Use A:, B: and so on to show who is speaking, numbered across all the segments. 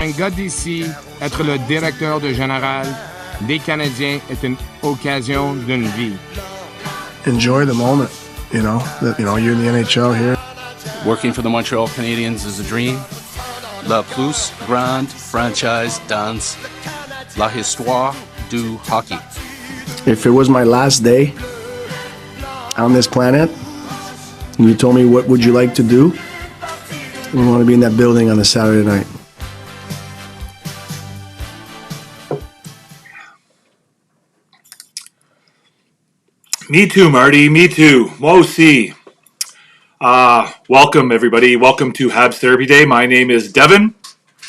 A: Un gars d'ici, être le directeur de général des Canadiens est une occasion d'une vie.
B: Enjoy the moment, you're in the NHL here.
C: Working for the Montreal Canadiens is a dream. La plus grande franchise dans la histoire du hockey.
B: If it was my last day on this planet, and you told me what would you like to do, I want to be in that building on a Saturday night.
D: Me too, Marty. Me too. Moi aussi. Welcome, everybody. Welcome to HABS Therapy Day. My name is Devin.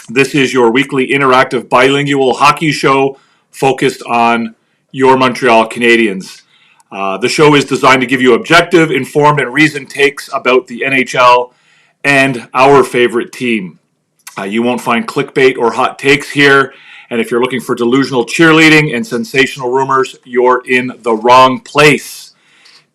D: This is your weekly interactive bilingual hockey show focused on your Montreal Canadiens. The show is designed to give you objective, informed, and reasoned takes about the NHL and our favorite team. You won't find clickbait or hot takes here. And if you're looking for delusional cheerleading and sensational rumors, you're in the wrong place.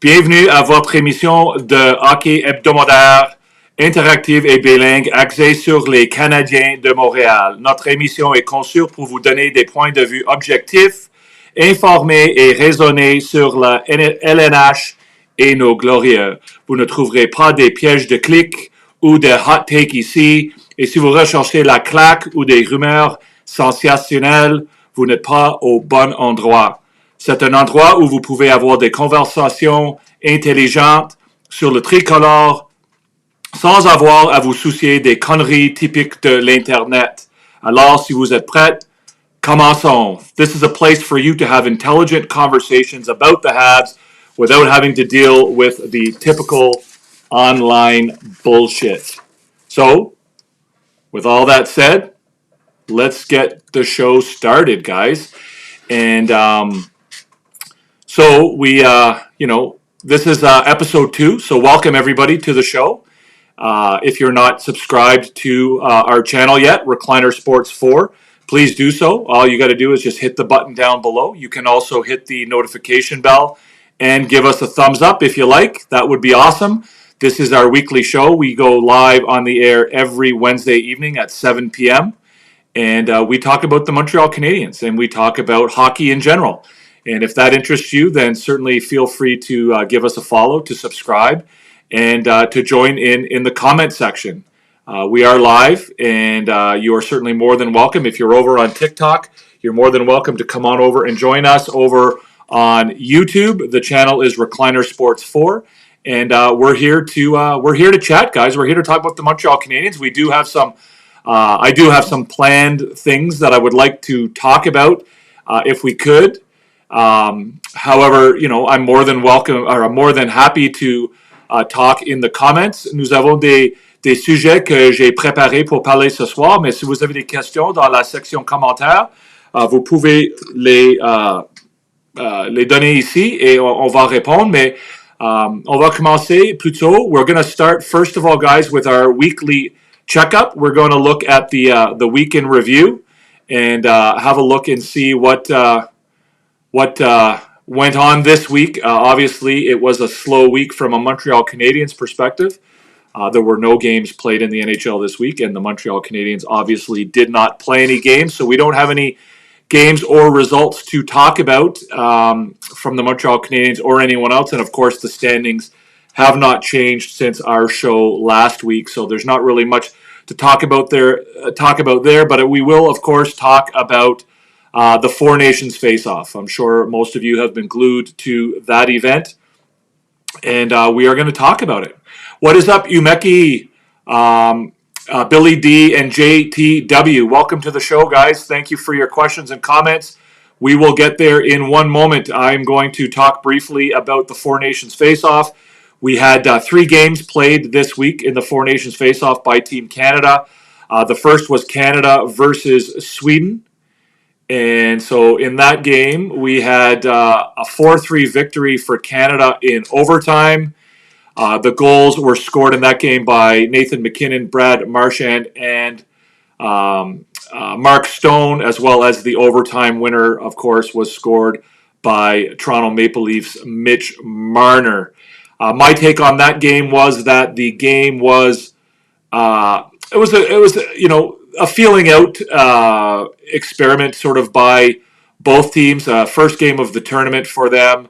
D: Bienvenue à votre émission de hockey hebdomadaire, interactive et bilingue axée sur les Canadiens de Montréal. Notre émission est conçue pour vous donner des points de vue objectifs, informés et raisonnés sur la LNH et nos glorieux. Vous ne trouverez pas des pièges de clics ou de hot take ici. Et si vous recherchez la claque ou des rumeurs sensationnel, vous n'êtes pas au bon endroit. C'est un endroit où vous pouvez avoir des conversations intelligentes sur le tricolore sans avoir à vous soucier des conneries typiques de l'Internet. Alors, si vous êtes prêts, commençons. This is a place for you to have intelligent conversations about the Habs without having to deal with the typical online bullshit. So, with all that said, let's get the show started, guys. And so we, this is episode 2. So welcome everybody to the show. If you're not subscribed to our channel yet, Recliner Sports 4, please do so. All you got to do is just hit the button down below. You can also hit the notification bell and give us a thumbs up if you like. That would be awesome. This is our weekly show. We go live on the air every Wednesday evening at 7 p.m. And we talk about the Montreal Canadiens, and we talk about hockey in general. And if that interests you, then certainly feel free to give us a follow, to subscribe, and to join in the comment section. We are live, and you are certainly more than welcome. If you're over on TikTok, you're more than welcome to come on over and join us over on YouTube. The channel is Recliner Sports 4, and we're here to chat, guys. We're here to talk about the Montreal Canadiens. We do have some. I do have some planned things that I would like to talk about if we could. However, I'm more than welcome, or I'm more than happy to talk in the comments. Nous avons des sujets que j'ai préparés pour parler ce soir, mais si vous avez des questions dans la section commentaires, vous pouvez les donner ici et on va répondre. Mais on va commencer plutôt. We're going to start, first of all, guys, with our weekly checkup. We're going to look at the week in review and have a look and see what went on this week. Obviously, it was a slow week from a Montreal Canadiens perspective. There were no games played in the NHL this week, and the Montreal Canadiens obviously did not play any games, so we don't have any games or results to talk about from the Montreal Canadiens or anyone else. And of course, the standings have not changed since our show last week, so there's not really much to talk about there. But we will, of course, talk about the Four Nations face-off. I'm sure most of you have been glued to that event, and we are going to talk about it. What is up, Umeki, Billy D, and JTW? Welcome to the show, guys. Thank you for your questions and comments. We will get there in one moment. I'm going to talk briefly about the Four Nations face-off. We had 3 games played this week in the Four Nations face-off by Team Canada. The first was Canada versus Sweden. And so in that game, we had a 4-3 victory for Canada in overtime. The goals were scored in that game by Nathan McKinnon, Brad Marchand, and Mark Stone, as well as the overtime winner, of course, was scored by Toronto Maple Leafs' Mitch Marner. My take on that game was that the game was a feeling out experiment sort of by both teams. First game of the tournament for them.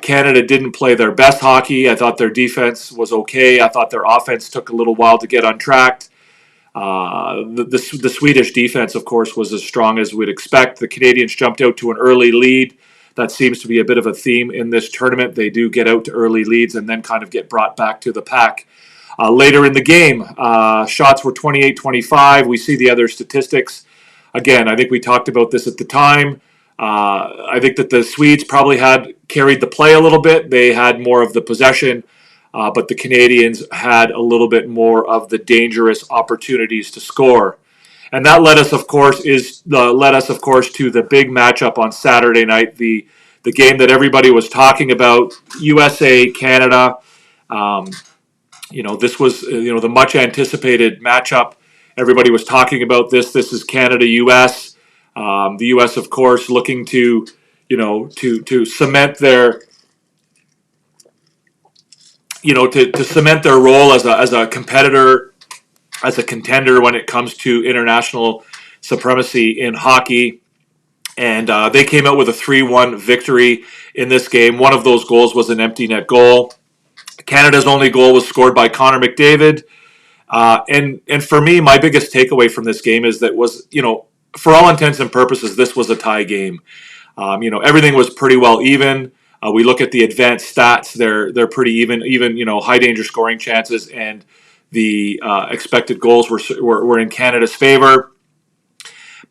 D: Canada didn't play their best hockey. I thought their defense was okay. I thought their offense took a little while to get untracked. The Swedish defense, of course, was as strong as we'd expect. The Canadiens jumped out to an early lead. That seems to be a bit of a theme in this tournament. They do get out to early leads and then kind of get brought back to the pack. Later in the game, shots were 28-25. We see the other statistics. Again, I think we talked about this at the time. I think that the Swedes probably had carried the play a little bit. They had more of the possession, but the Canadiens had a little bit more of the dangerous opportunities to score. And that led us, of course, to the big matchup on Saturday night, the game that everybody was talking about, USA Canada. This was the much anticipated matchup. Everybody was talking about this. This is Canada US. The U.S., of course, looking to cement their, to cement their role as a competitor, as a contender when it comes to international supremacy in hockey. And they came out with a 3-1 victory in this game. One of those goals was an empty net goal. Canada's only goal was scored by Connor McDavid. And for me, my biggest takeaway from this game is that for all intents and purposes, this was a tie game. Everything was pretty well even. We look at the advanced stats; they're pretty even. Even high danger scoring chances and the expected goals were in Canada's favor.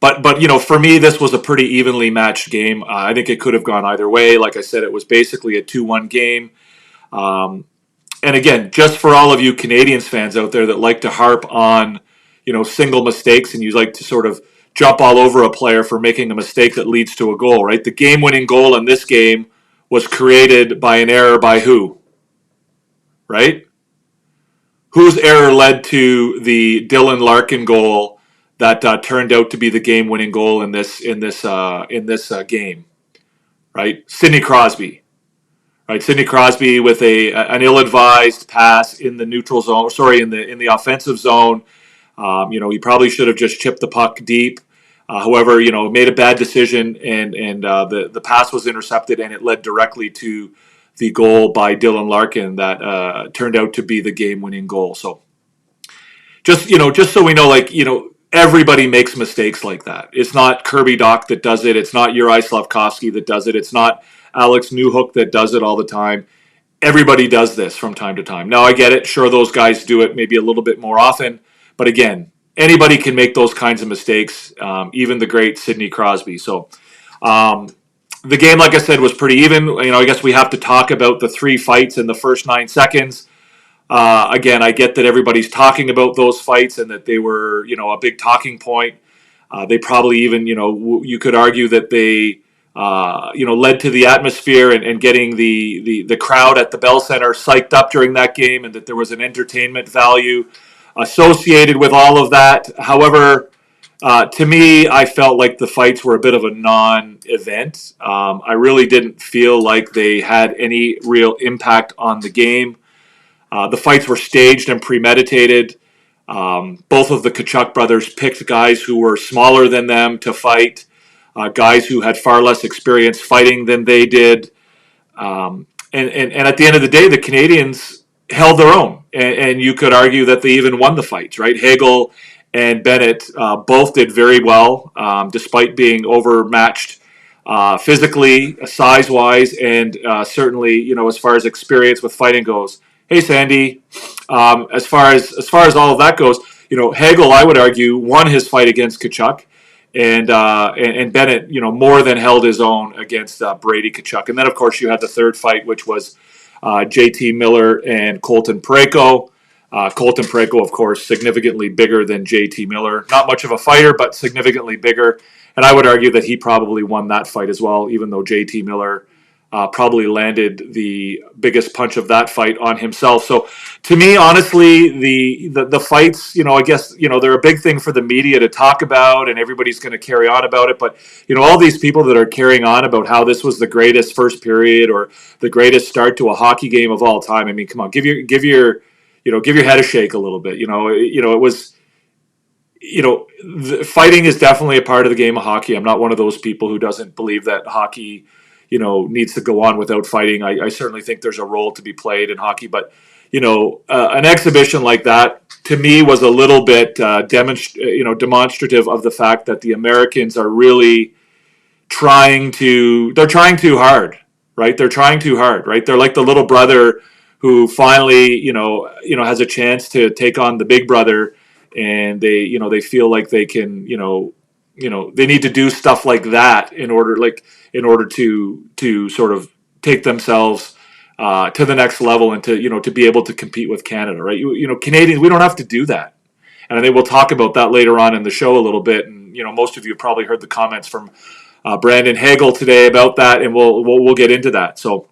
D: But for me, this was a pretty evenly matched game. I think it could have gone either way. Like I said, it was basically a 2-1 game. And again, just for all of you Canadiens fans out there that like to harp on single mistakes and you like to sort of jump all over a player for making a mistake that leads to a goal, right? The game-winning goal in this game was created by an error by who? Right? Whose error led to the Dylan Larkin goal that turned out to be the game-winning goal in this game? Right? Sidney Crosby. Right? Sidney Crosby with an ill-advised pass in the neutral zone. Sorry, in the offensive zone. He probably should have just chipped the puck deep. However, made a bad decision, and the pass was intercepted, and it led directly to the goal by Dylan Larkin that turned out to be the game-winning goal. So, just so we know, everybody makes mistakes like that. It's not Kirby Dach that does it. It's not Juraj Slafkovsky that does it. It's not Alex Newhook that does it all the time. Everybody does this from time to time. Now, I get it. Sure, those guys do it maybe a little bit more often. But again, anybody can make those kinds of mistakes, even the great Sidney Crosby. So the game, like I said, was pretty even. I guess we have to talk about the 3 fights in the first 9 seconds. Again, I get that everybody's talking about those fights and that they were, a big talking point. They probably even, you could argue that they, led to the atmosphere and getting the crowd at the Bell Center psyched up during that game, and that there was an entertainment value associated with all of that. However, to me, I felt like the fights were a bit of a non-event. I really didn't feel like they had any real impact on the game. The fights were staged and premeditated. Both of the Tkachuk brothers picked guys who were smaller than them to fight, guys who had far less experience fighting than they did. And at the end of the day, the Canadiens held their own. And you could argue that they even won the fights, right? Hagel and Bennett both did very well, despite being overmatched physically, size-wise, and certainly, as far as experience with fighting goes. Hey, Sandy, as far as all of that goes, Hagel, I would argue, won his fight against Tkachuk, and Bennett, more than held his own against Brady Tkachuk. And then, of course, you had the third fight, which was JT Miller and Colton Parayko. Colton Parayko, of course, significantly bigger than JT Miller. Not much of a fighter, but significantly bigger. And I would argue that he probably won that fight as well, even though JT Miller probably landed the biggest punch of that fight on himself. So to me, honestly, the fights, I guess, they're a big thing for the media to talk about, and everybody's going to carry on about it. But, all these people that are carrying on about how this was the greatest first period or the greatest start to a hockey game of all time. I mean, come on, give your head a shake a little bit. fighting is definitely a part of the game of hockey. I'm not one of those people who doesn't believe that hockey, needs to go on without fighting. I certainly think there's a role to be played in hockey, but an exhibition like that to me was a little bit demonstrative of the fact that the Americans are really they're trying too hard, right? They're trying too hard, right? They're like the little brother who finally, has a chance to take on the big brother, and they feel like they can, they need to do stuff like that in order to sort of take themselves to the next level and to be able to compete with Canada, right? Canadians, we don't have to do that. And I think we'll talk about that later on in the show a little bit. And, most of you have probably heard the comments from Brandon Hagel today about that, and we'll get into that. So,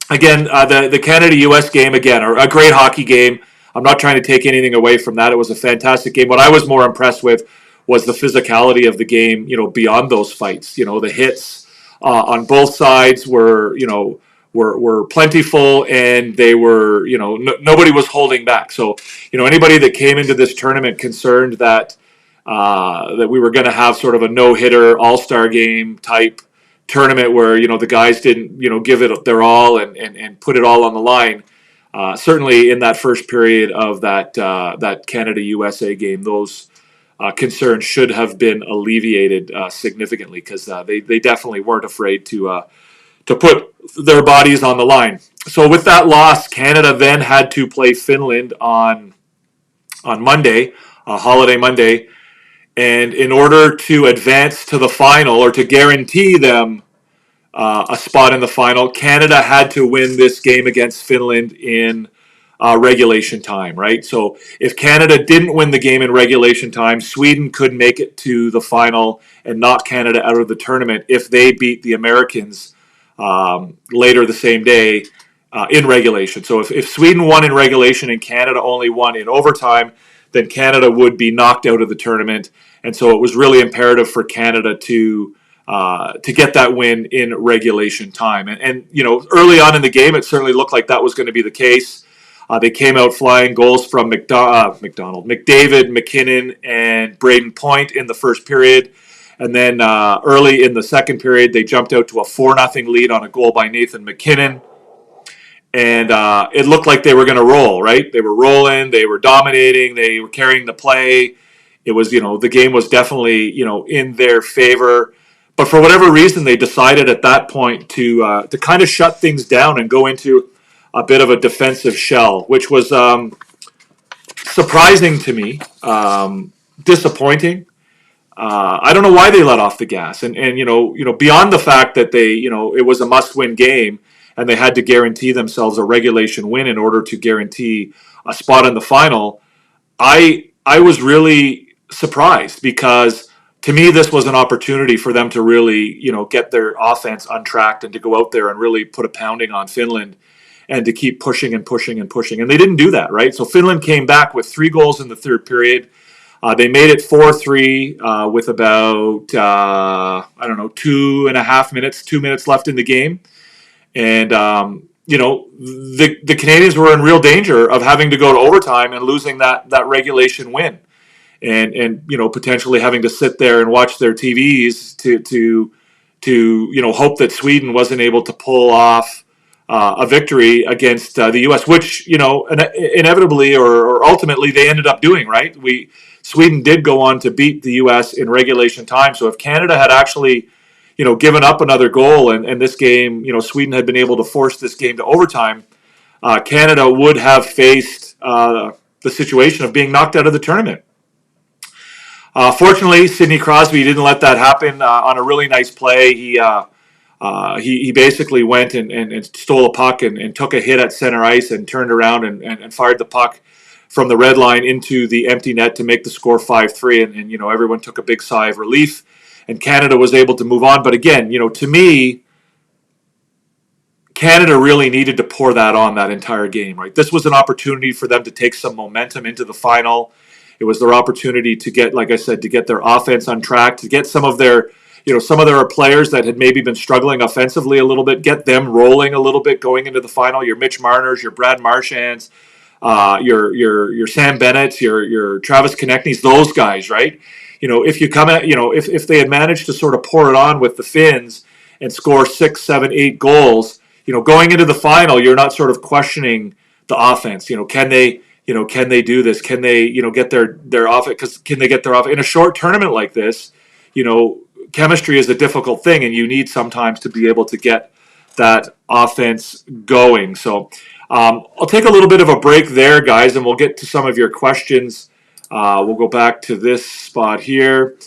D: again, the Canada-US game, again, a great hockey game. I'm not trying to take anything away from that. It was a fantastic game. What I was more impressed with was the physicality of the game, beyond those fights. The hits on both sides were plentiful, and they were, nobody was holding back. So, anybody that came into this tournament concerned that we were going to have sort of a no-hitter all-star game type tournament where, the guys didn't, give it their all and put it all on the line. Certainly in that first period of that Canada-USA game, those concerns should have been alleviated significantly, because they definitely weren't afraid to put their bodies on the line. So with that loss, Canada then had to play Finland on Monday, holiday Monday, and in order to advance to the final, or to guarantee them a spot in the final, Canada had to win this game against Finland in regulation time, right? So if Canada didn't win the game in regulation time, Sweden could make it to the final and knock Canada out of the tournament if they beat the Americans later the same day in regulation. So if Sweden won in regulation and Canada only won in overtime, then Canada would be knocked out of the tournament. And so it was really imperative for Canada to get that win in regulation time. And early on in the game, it certainly looked like that was going to be the case. They came out flying, goals from McDavid, McKinnon, and Braden Point in the first period. And then early in the second period, they jumped out to a 4-0 lead on a goal by Nathan McKinnon. And it looked like they were going to roll, right? They were rolling, they were dominating, they were carrying the play. It was, the game was definitely, in their favor. But for whatever reason, they decided at that point to kind of shut things down and go into a bit of a defensive shell, which was surprising to me, disappointing. I don't know why they let off the gas, and beyond the fact that they, it was a must-win game, and they had to guarantee themselves a regulation win in order to guarantee a spot in the final. I was really surprised, because to me this was an opportunity for them to really, get their offense untracked and to go out there and really put a pounding on Finland and to keep pushing and pushing and pushing. And they didn't do that, right? So Finland came back with 3 goals in the third period. They made it 4-3 with about, 2 minutes left in the game. And, the Canadiens were in real danger of having to go to overtime and losing that regulation win. And potentially having to sit there and watch their TVs to hope that Sweden wasn't able to pull off a victory against the U.S., which, inevitably or ultimately they ended up doing, right? Sweden did go on to beat the U.S. in regulation time. So if Canada had actually, given up another goal and this game, Sweden had been able to force this game to overtime, Canada would have faced the situation of being knocked out of the tournament. Fortunately, Sidney Crosby didn't let that happen on a really nice play. He basically went and stole a puck and took a hit at center ice and turned around and fired the puck from the red line into the empty net to make the score 5-3. And everyone took a big sigh of relief, and Canada was able to move on. But again, to me, Canada really needed to pour that on that entire game, right? This was an opportunity for them to take some momentum into the final. It was their opportunity to get, like I said, to get their offense on track, to get some of their players that had maybe been struggling offensively a little bit, get them rolling a little bit going into the final. Your Mitch Marners, your Brad Marchands, your Sam Bennett's, your Travis Konechny's, those guys, right? If you come at, if they had managed to sort of pour it on with the Finns and score 6, 7, 8 goals, going into the final, you're not sort of questioning the offense. Can they do this? Can they, get their offense? Because can they get their offense in a short tournament like this? Chemistry is a difficult thing, and you need sometimes to be able to get that offense going. So I'll take a little bit of a break there, guys, and we'll get to some of your questions. We'll go back to this spot here.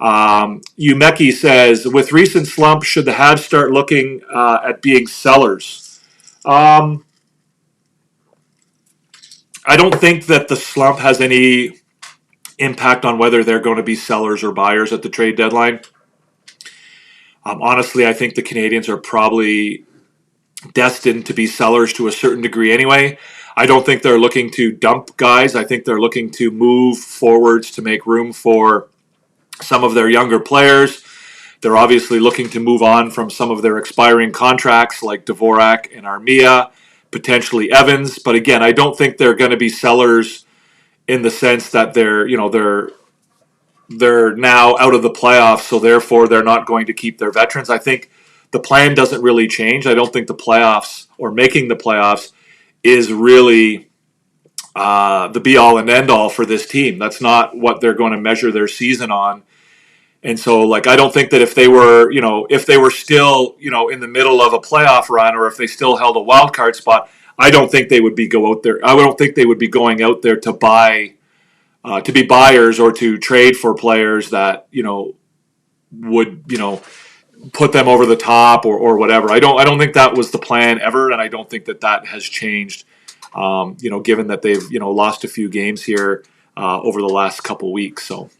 D: Umeki says, with recent slump, should the Habs start looking at being sellers? I don't think that the slump has any impact on whether they're going to be sellers or buyers at the trade deadline. Honestly, I think the Canadiens are probably destined to be sellers to a certain degree anyway. I don't think they're looking to dump guys. I think they're looking to move forwards to make room for some of their younger players. They're obviously looking to move on from some of their expiring contracts like Dvorak and Armia, potentially Evans. But again, I don't think they're going to be sellers in the sense that they're now out of the playoffs, so therefore they're not going to keep their veterans. I think the plan doesn't really change. I don't think the playoffs or making the playoffs is really the be-all and end-all for this team. That's not what they're going to measure their season on. And so, I don't think that if they were still, in the middle of a playoff run, or if they still held a wild card spot, I don't think they would be going out there to buy, to be buyers or to trade for players that, would, put them over the top or whatever. I don't think that was the plan ever, and I don't think that has changed. Given that they've lost a few games here over the last couple weeks. So,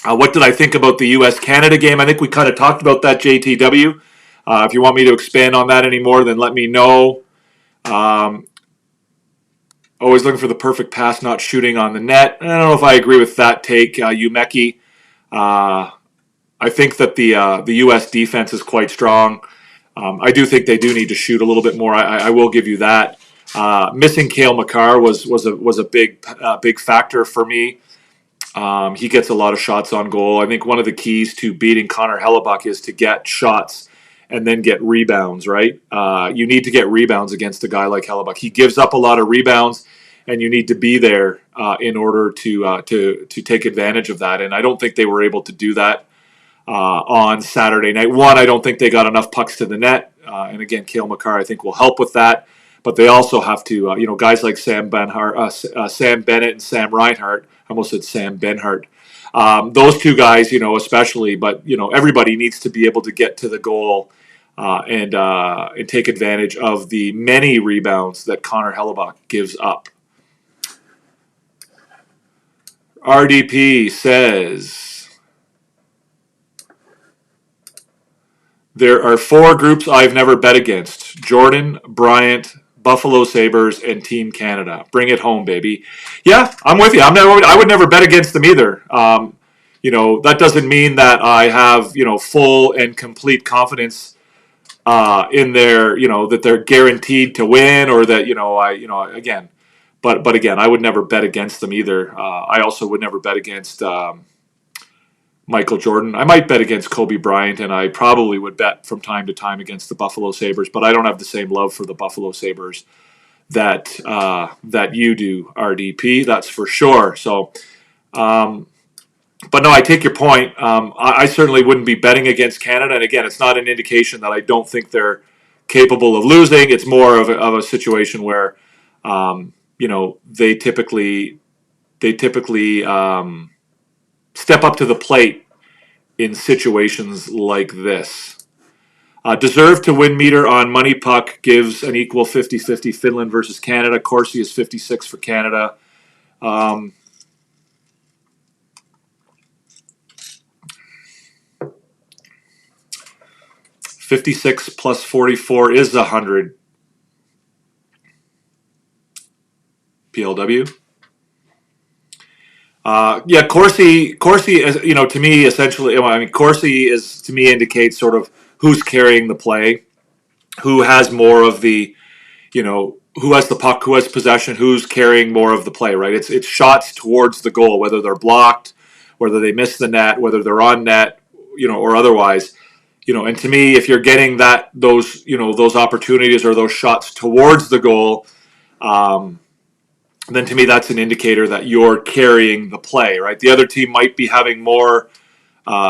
D: what did I think about the U.S.-Canada game? I think we kind of talked about that, JTW. If you want me to expand on that anymore, then let me know. Always looking for the perfect pass, not shooting on the net. I don't know if I agree with that take, Umeki. I think that the U.S. defense is quite strong. I do think they do need to shoot a little bit more. I will give you that. Missing Cale Makar was a big factor for me. He gets a lot of shots on goal. I think one of the keys to beating Connor Hellebuck is to get shots and then get rebounds, right? You need to get rebounds against a guy like Hellebuck. He gives up a lot of rebounds, and you need to be there in order to take advantage of that. And I don't think they were able to do that on Saturday night. One, I don't think they got enough pucks to the net. And again, Cale Makar, I think, will help with that. But they also have to, guys like Sam Bennett and Sam Reinhart. I almost said Sam Benhart. Those two guys, especially. But everybody needs to be able to get to the goal and take advantage of the many rebounds that Connor Hellebuck gives up. RDP says, there are 4 groups I've never bet against: Jordan, Bryant, Buffalo Sabres, and Team Canada. Bring it home, baby. Yeah, I'm with you. I would never bet against them either. That doesn't mean that I have, full and complete confidence in their, that they're guaranteed to win, or that, again. But again, I would never bet against them either. I also would never bet against Michael Jordan. I might bet against Kobe Bryant, and I probably would bet from time to time against the Buffalo Sabres, but I don't have the same love for the Buffalo Sabres that you do, RDP. That's for sure. So, but no, I take your point. I certainly wouldn't be betting against Canada, and again, it's not an indication that I don't think they're capable of losing. It's more of a situation where, they typically step up to the plate in situations like this. Deserve to win meter on Money Puck gives an equal 50-50 Finland versus Canada. Corsi is 56 for Canada. 56 plus 44 is 100 PLW. Corsi is, to me, essentially, Corsi is, to me, indicates sort of who's carrying the play, who has more of the, who has the puck, who has possession, who's carrying more of the play, right? It's shots towards the goal, whether they're blocked, whether they miss the net, whether they're on net, or otherwise. And to me, if you're getting those opportunities or those shots towards the goal, then to me that's an indicator that you're carrying the play, right? The other team might be having more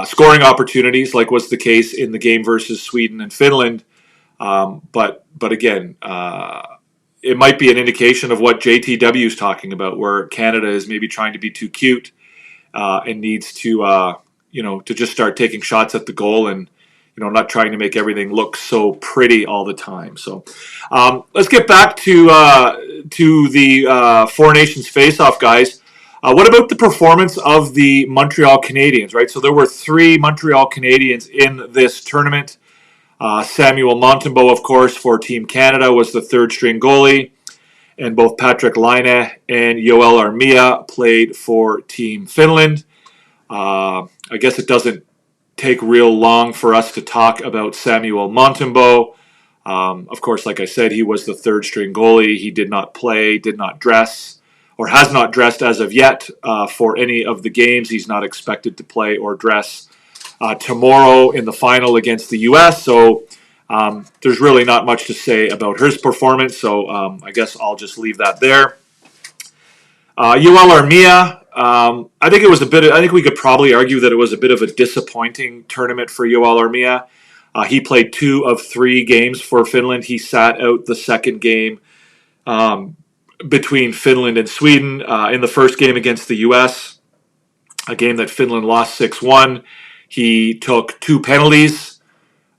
D: scoring opportunities, like was the case in the game versus Sweden and Finland. But again, it might be an indication of what JTW is talking about, where Canada is maybe trying to be too cute and needs to just start taking shots at the goal and not trying to make everything look so pretty all the time. So let's get back to the Four Nations face-off, guys. What about the performance of the Montreal Canadiens, right? So there were 3 Montreal Canadiens in this tournament. Samuel Montembeault, of course, for Team Canada, was the third-string goalie. And both Patrick Laine and Joel Armia played for Team Finland. I guess it doesn't take real long for us to talk about Samuel Montembeault. Of course, like I said, he was the third-string goalie. He did not play, did not dress, or has not dressed as of yet for any of the games. He's not expected to play or dress tomorrow in the final against the U.S., so there's really not much to say about his performance, so I guess I'll just leave that there. Joel Armia, I think we could probably argue that it was a bit of a disappointing tournament for Joel Armia. He played 2 of 3 games for Finland. He sat out the second game between Finland and Sweden in the first game against the U.S., a game that Finland lost 6-1. He took 2 penalties.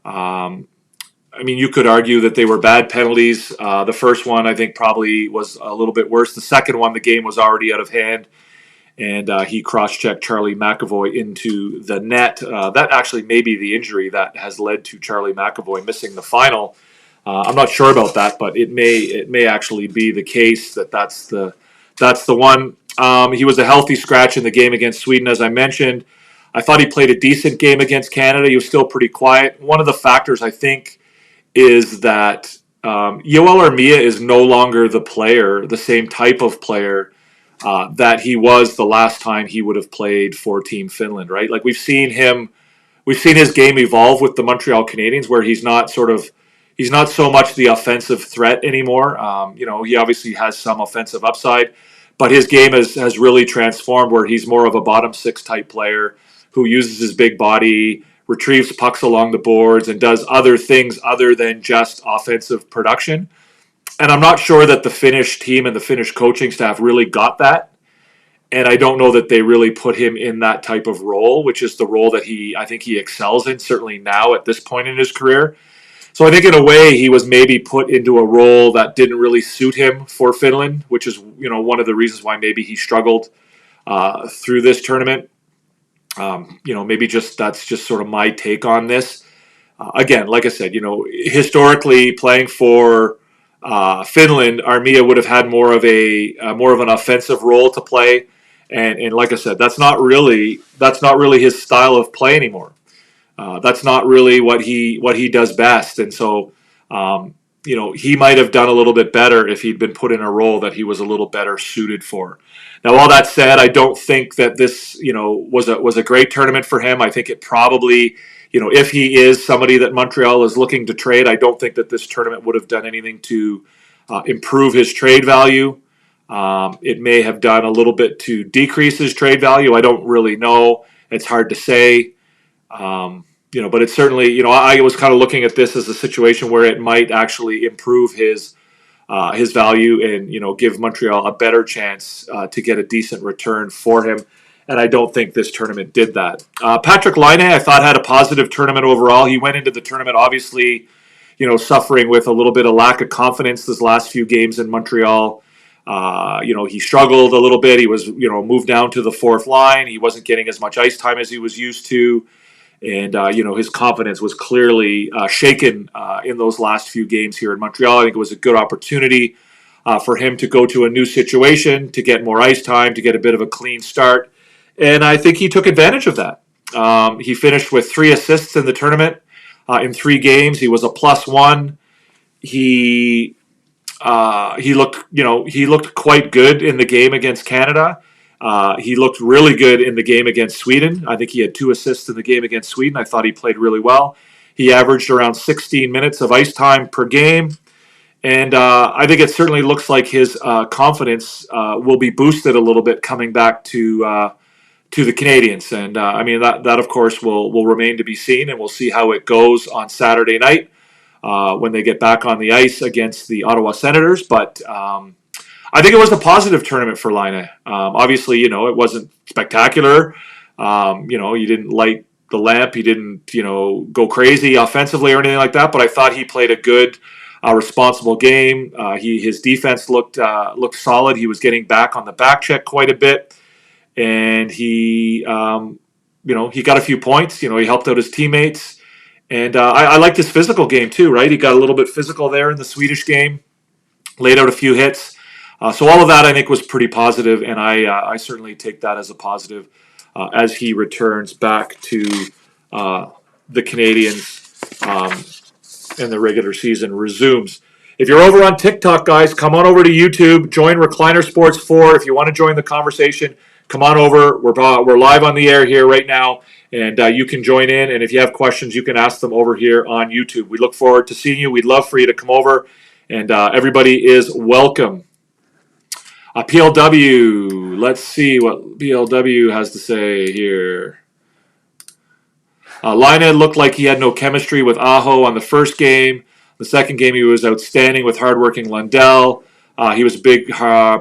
D: You could argue that they were bad penalties. The first one, I think, probably was a little bit worse. The second one, the game was already out of hand, and he cross-checked Charlie McAvoy into the net. That actually may be the injury that has led to Charlie McAvoy missing the final. I'm not sure about that, but it may actually be the case that's the one. He was a healthy scratch in the game against Sweden, as I mentioned. I thought he played a decent game against Canada. He was still pretty quiet. One of the factors, I think, is that Joel Armia is no longer the same type of player that he was the last time he would have played for Team Finland, right? Like we've seen his game evolve with the Montreal Canadiens, where he's not so much the offensive threat anymore. He obviously has some offensive upside, but his game has really transformed, where he's more of a bottom 6 type player who uses his big body, retrieves pucks along the boards, and does other things other than just offensive production. And I'm not sure that the Finnish team and the Finnish coaching staff really got that. And I don't know that they really put him in that type of role, which is the role that I think he excels in, certainly now at this point in his career. So I think in a way he was maybe put into a role that didn't really suit him for Finland, which is one of the reasons why maybe he struggled through this tournament. Maybe that's just sort of my take on this. Again, like I said, historically playing for Finland, Armia would have had more of an offensive role to play, and like I said, that's not really his style of play anymore. That's not really what he does best, and so he might have done a little bit better if he'd been put in a role that he was a little better suited for. Now, all that said, I don't think that this, was a great tournament for him. I think it probably, if he is somebody that Montreal is looking to trade, I don't think that this tournament would have done anything to improve his trade value. It may have done a little bit to decrease his trade value. I don't really know. It's hard to say. But it's certainly, I was kind of looking at this as a situation where it might actually improve his value and, give Montreal a better chance to get a decent return for him. And I don't think this tournament did that. Patrick Laine, I thought, had a positive tournament overall. He went into the tournament, obviously, suffering with a little bit of lack of confidence this last few games in Montreal. He struggled a little bit. He was, moved down to the 4th line. He wasn't getting as much ice time as he was used to. And, his confidence was clearly shaken in those last few games here in Montreal. I think it was a good opportunity for him to go to a new situation, to get more ice time, to get a bit of a clean start. And I think he took advantage of that. He finished with 3 assists in the tournament in 3 games. He was a +1. He he looked quite good in the game against Canada. He looked really good in the game against Sweden. I think he had 2 assists in the game against Sweden. I thought he played really well. He averaged around 16 minutes of ice time per game. And I think it certainly looks like his confidence will be boosted a little bit coming back to the Canadiens. And I mean, that of course will remain to be seen, and we'll see how it goes on Saturday night when they get back on the ice against the Ottawa Senators. But I think it was a positive tournament for Laine. Obviously, it wasn't spectacular. You didn't light the lamp. He didn't, go crazy offensively or anything like that. But I thought he played a good, responsible game. His defense looked solid. He was getting back on the back check quite a bit, and he got a few points. He helped out his teammates, and I liked his physical game too. Right, he got a little bit physical there in the Swedish game, laid out a few hits. So all of that I think was pretty positive, and I certainly take that as a positive as he returns back to the Canadiens and the regular season resumes. If you're over on TikTok, guys, come on over to YouTube. Join Recliner Sports 4. If you want to join the conversation, come on over. We're live on the air here right now, and you can join in. And if you have questions, you can ask them over here on YouTube. We look forward to seeing you. We'd love for you to come over, and everybody is welcome. PLW, let's see what PLW has to say here. Laine looked like he had no chemistry with Aho on the first game. The second game, he was outstanding with hardworking Lundell. He was a big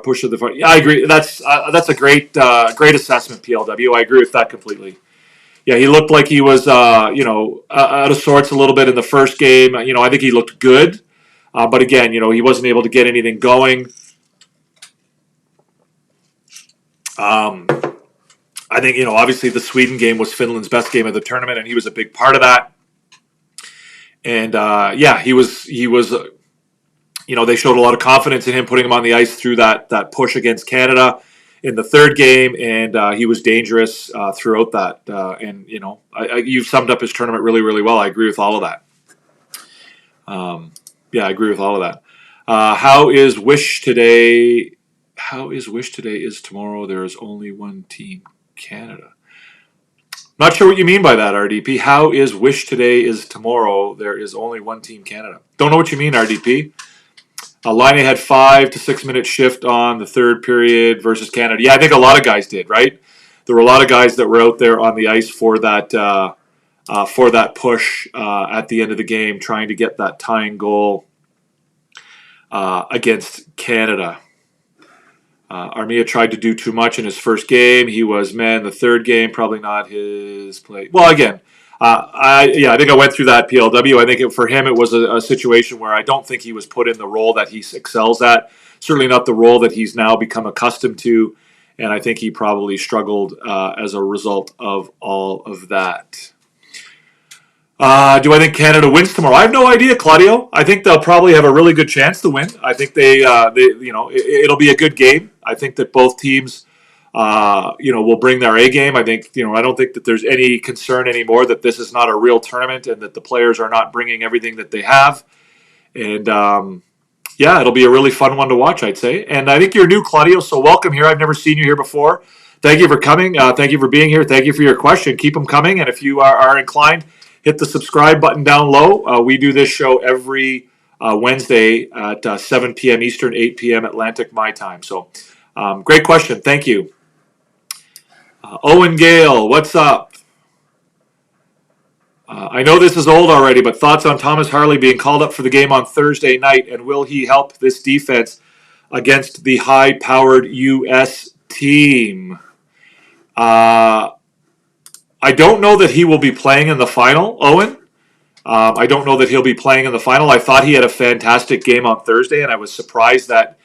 D: push of the front. Yeah, I agree. That's a great assessment, PLW. I agree with that completely. Yeah, he looked like he was out of sorts a little bit in the first game. I think he looked good, but again, he wasn't able to get anything going. I think, obviously the Sweden game was Finland's best game of the tournament, and he was a big part of that. And, he was, they showed a lot of confidence in him, putting him on the ice through that push against Canada in the third game, and he was dangerous throughout that. You've summed up his tournament really, really well. I agree with all of that. I agree with all of that. How is Wish today? How is Wish today is tomorrow? There is only one team, Canada. Not sure what you mean by that, RDP. How is Wish today is tomorrow? There is only one team, Canada. Don't know what you mean, RDP. Laine had 5 to 6 minute shift on the third period versus Canada. Yeah, I think a lot of guys did, right? There were a lot of guys that were out there on the ice for that push at the end of the game, trying to get that tying goal against Canada. Armia tried to do too much in his first game. He was man the third game, probably not his play. Well, again, I think I went through that, PLW. I think for him it was a situation where I don't think he was put in the role that he excels at. Certainly not the role that he's now become accustomed to, and I think he probably struggled as a result of all of that. Do I think Canada wins tomorrow? I have no idea, Claudio. I think they'll probably have a really good chance to win. I think it'll be a good game. I think that both teams, will bring their A game. I think, I don't think that there's any concern anymore that this is not a real tournament and that the players are not bringing everything that they have. And it'll be a really fun one to watch, I'd say. And I think you're new, Claudio, so welcome here. I've never seen you here before. Thank you for coming. Thank you for being here. Thank you for your question. Keep them coming. And if you are inclined, hit the subscribe button down low. We do this show every Wednesday at 7 p.m. Eastern, 8 p.m. Atlantic, my time. So great question. Thank you. Owen Gale, what's up? I know this is old already, but thoughts on Thomas Harley being called up for the game on Thursday night, and will he help this defense against the high-powered U.S. team? I don't know that he will be playing in the final, Owen. I don't know that he'll be playing in the final. I thought he had a fantastic game on Thursday, and I was surprised that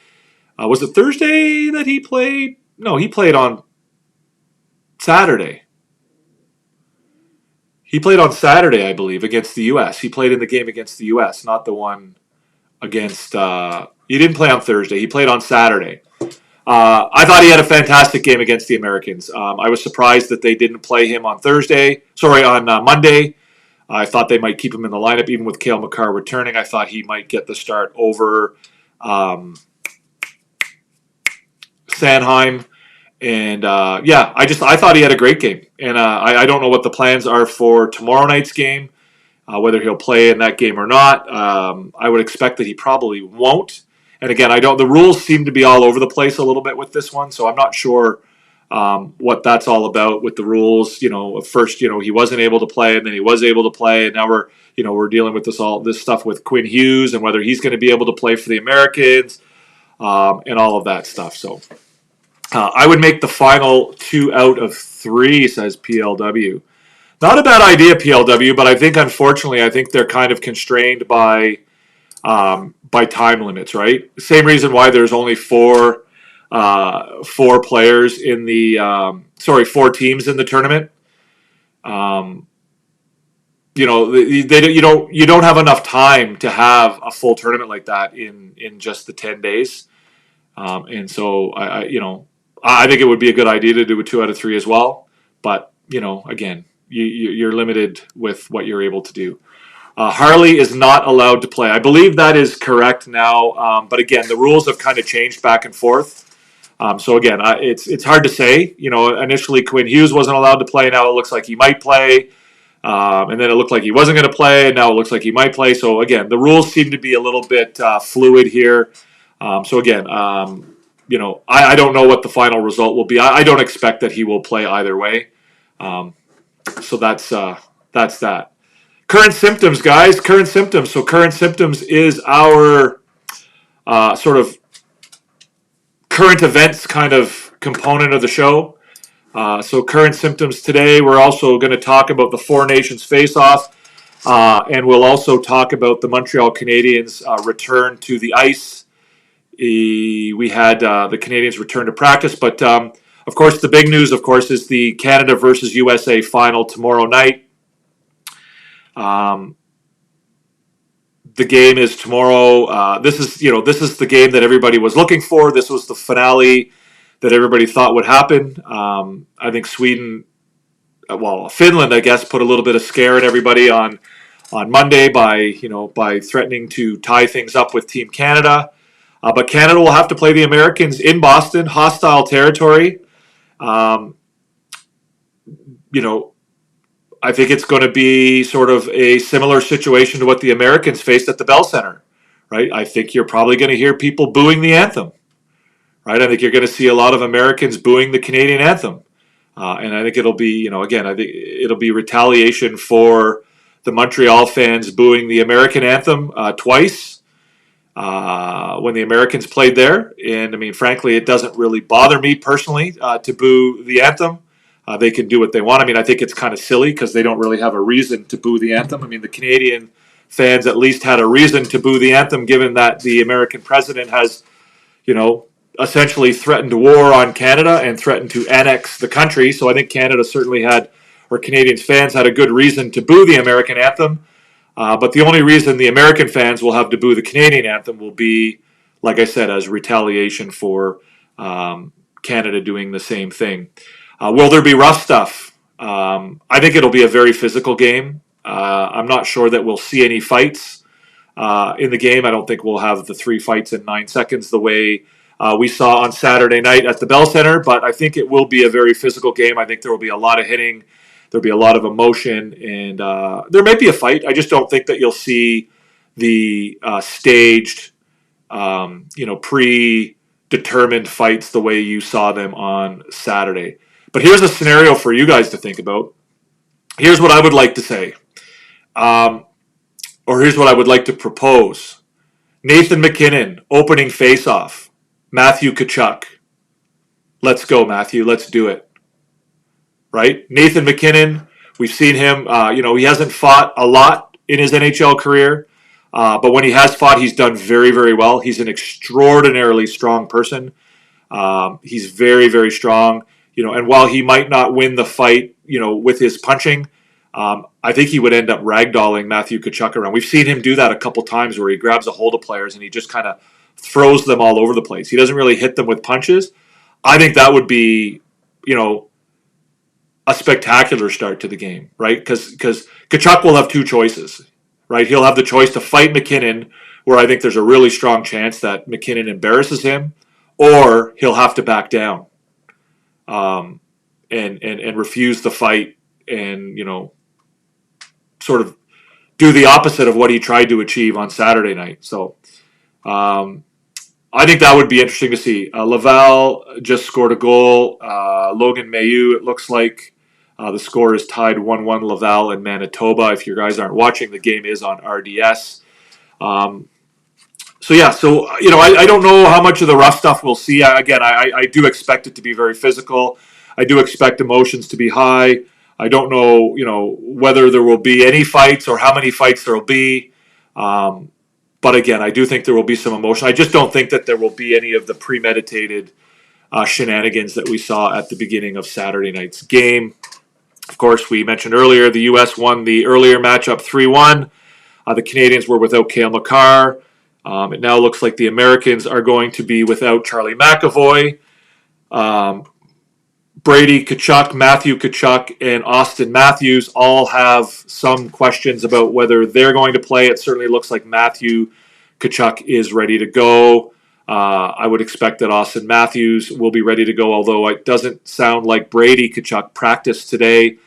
D: was it Thursday that he played? No, he played on Saturday. He played on Saturday, I believe, against the U.S. He played in the game against the U.S., not the one against... he didn't play on Thursday. He played on Saturday. I thought he had a fantastic game against the Americans. I was surprised that they didn't play him on Monday. I thought they might keep him in the lineup, even with Cale Makar returning. I thought he might get the start over Sanheim. And I thought he had a great game. And I don't know what the plans are for tomorrow night's game, whether he'll play in that game or not. I would expect that he probably won't. And again, the rules seem to be all over the place a little bit with this one, so I'm not sure what that's all about with the rules. At first, he wasn't able to play, and then he was able to play, and now we're dealing with this stuff with Quinn Hughes and whether he's going to be able to play for the Americans, and all of that stuff. So I would make the final 2 out of 3, says PLW. Not a bad idea, PLW, but I think unfortunately, they're kind of constrained by time limits, right? Same reason why there's only 4 players in the 4 teams in the tournament. You don't have enough time to have a full tournament like that in just the 10 days. And so I think it would be a good idea to do a 2 out of 3 as well. But again, you're limited with what you're able to do. Harley is not allowed to play. I believe that is correct now. But again, the rules have kind of changed back and forth. So again, it's hard to say. Initially Quinn Hughes wasn't allowed to play. Now it looks like he might play. And then it looked like he wasn't going to play. And now it looks like he might play. So again, the rules seem to be a little bit fluid here. So again, I don't know what the final result will be. I don't expect that he will play either way. So that's that. Current symptoms, guys. Current symptoms. So current symptoms is our sort of current events kind of component of the show. So current symptoms today, we're also going to talk about the Four Nations face-off, and we'll also talk about the Montreal Canadiens return to the ice. We had the Canadiens return to practice, but of course the big news, of course, is the Canada versus USA final tomorrow night. The game is tomorrow. This is the game that everybody was looking for. This was the finale that everybody thought would happen. I think Finland, I guess, put a little bit of scare in everybody on Monday by threatening to tie things up with Team Canada. But Canada will have to play the Americans in Boston, hostile territory. I think it's going to be sort of a similar situation to what the Americans faced at the Bell Center, right? I think you're probably going to hear people booing the anthem, right? I think you're going to see a lot of Americans booing the Canadian anthem. And I think it'll be, I think it'll be retaliation for the Montreal fans booing the American anthem twice when the Americans played there. And, frankly, it doesn't really bother me personally to boo the anthem. They can do what they want. I think it's kind of silly because they don't really have a reason to boo the anthem. The Canadian fans at least had a reason to boo the anthem, given that the American president has, essentially threatened war on Canada and threatened to annex the country. So I think Canada certainly Canadians fans had a good reason to boo the American anthem. But the only reason the American fans will have to boo the Canadian anthem will be, like I said, as retaliation for Canada doing the same thing. Will there be rough stuff? I think it'll be a very physical game. I'm not sure that we'll see any fights in the game. I don't think we'll have the 3 fights in 9 seconds the way we saw on Saturday night at the Bell Center, but I think it will be a very physical game. I think there will be a lot of hitting. There'll be a lot of emotion, and there may be a fight. I just don't think that you'll see the staged, predetermined fights the way you saw them on Saturday. But here's a scenario for you guys to think about. Here's what I would like to say, or here's what I would like to propose. Nathan MacKinnon, opening face-off. Matthew Tkachuk. Let's go, Matthew. Let's do it. Right? Nathan MacKinnon, we've seen him, he hasn't fought a lot in his NHL career, but when he has fought, he's done very, very well. He's an extraordinarily strong person. He's very, very strong. And while he might not win the fight, with his punching, I think he would end up ragdolling Matthew Tkachuk around. We've seen him do that a couple times where he grabs a hold of players and he just kind of throws them all over the place. He doesn't really hit them with punches. I think that would be, a spectacular start to the game, right? Because Tkachuk will have 2 choices, right? He'll have the choice to fight MacKinnon where I think there's a really strong chance that McKinnon embarrasses him, or he'll have to back down and refuse the fight and, sort of do the opposite of what he tried to achieve on Saturday night. So I think that would be interesting to see. Laval just scored a goal. Logan Mailloux, it looks like. The score is tied 1-1 Laval and Manitoba. If you guys aren't watching, the game is on RDS. I don't know how much of the rough stuff we'll see. I do expect it to be very physical. I do expect emotions to be high. I don't know, whether there will be any fights or how many fights there will be. But again, I do think there will be some emotion. I just don't think that there will be any of the premeditated shenanigans that we saw at the beginning of Saturday night's game. Of course, we mentioned earlier the U.S. won the earlier matchup 3-1. The Canadiens were without Cale Makar. It now looks like the Americans are going to be without Charlie McAvoy. Brady Tkachuk, Matthew Tkachuk, and Austin Matthews all have some questions about whether they're going to play. It certainly looks like Matthew Tkachuk is ready to go. I would expect that Austin Matthews will be ready to go, although it doesn't sound like Brady Tkachuk practiced today.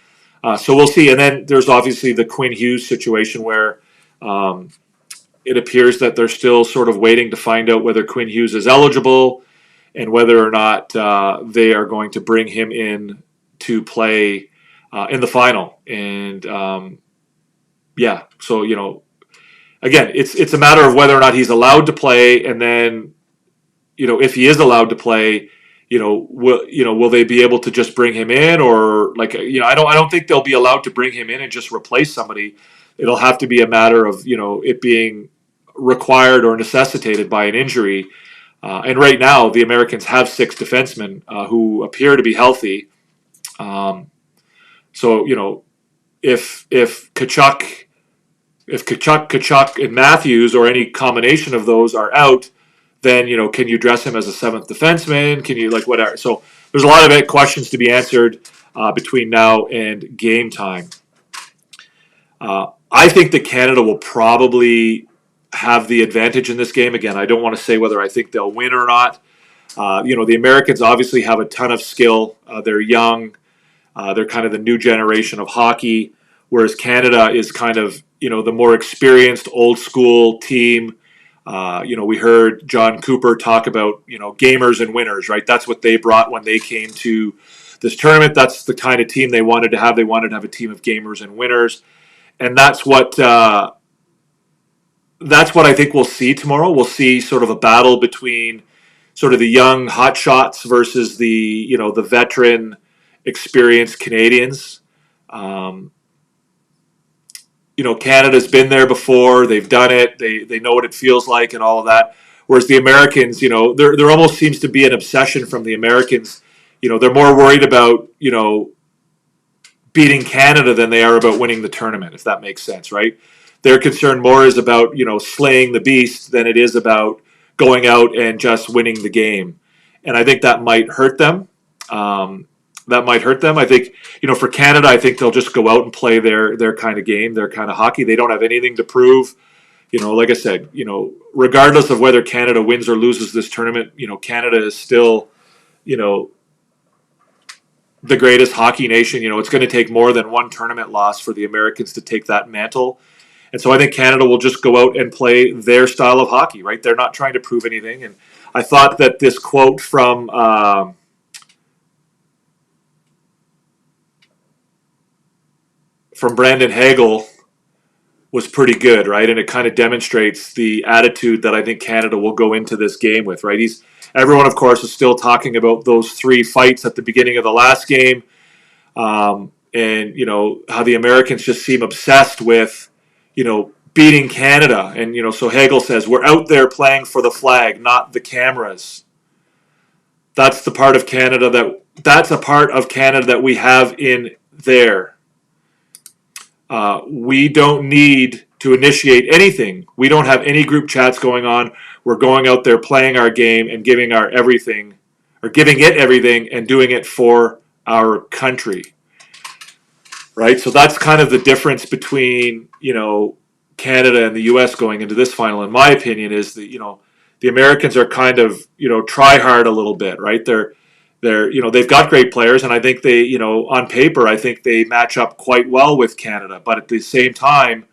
D: So we'll see. And then there's obviously the Quinn Hughes situation where it appears that they're still sort of waiting to find out whether Quinn Hughes is eligible and whether or not they are going to bring him in to play in the final. And again, it's a matter of whether or not he's allowed to play, and then if he is allowed to play, will they be able to just bring him in, or I don't think they'll be allowed to bring him in and just replace somebody. It'll have to be a matter of it being required or necessitated by an injury. And right now, the Americans have 6 defensemen who appear to be healthy. If Tkachuk, and Matthews, or any combination of those, are out, then can you dress him as a 7th defenseman? Can you whatever? So there's a lot of questions to be answered between now and game time. I think that Canada will probably have the advantage in this game. Again, I don't want to say whether I think they'll win or not. The Americans obviously have a ton of skill. They're young. They're kind of the new generation of hockey, whereas Canada is kind of, the more experienced, old school team. We heard John Cooper talk about, gamers and winners, right? That's what they brought when they came to this tournament. That's the kind of team they wanted to have. They wanted to have a team of gamers and winners. And that's what I think we'll see tomorrow. We'll see sort of a battle between sort of the young hotshots versus the veteran, experienced Canadians. Canada's been there before. They've done it. They know what it feels like and all of that. Whereas the Americans, there almost seems to be an obsession from the Americans. They're more worried about beating Canada than they are about winning the tournament, if that makes sense, right? Their concern more is about, slaying the beast than it is about going out and just winning the game. And I think that might hurt them. I think, for Canada, I think they'll just go out and play their kind of game, their kind of hockey. They don't have anything to prove. Like I said, regardless of whether Canada wins or loses this tournament, Canada is still, the greatest hockey nation. It's going to take more than one tournament loss for the Americans to take that mantle. And so I think Canada will just go out and play their style of hockey, right? They're not trying to prove anything. And I thought that this quote from Brandon Hagel was pretty good, right? And it kind of demonstrates the attitude that I think Canada will go into this game with, right? Everyone, of course, is still talking about those 3 fights at the beginning of the last game, and how the Americans just seem obsessed with, beating Canada. And so Hagel says, we're out there playing for the flag, not the cameras. That's a part of Canada that we have in there. We don't need to initiate anything. We don't have any group chats going on. We're going out there playing our game and giving it everything and doing it for our country. Right? So that's kind of the difference between, Canada and the U.S. going into this final, in my opinion, is that, the Americans are kind of, try hard a little bit, right? They've got great players, and I think they, on paper, I think they match up quite well with Canada. But at the same time,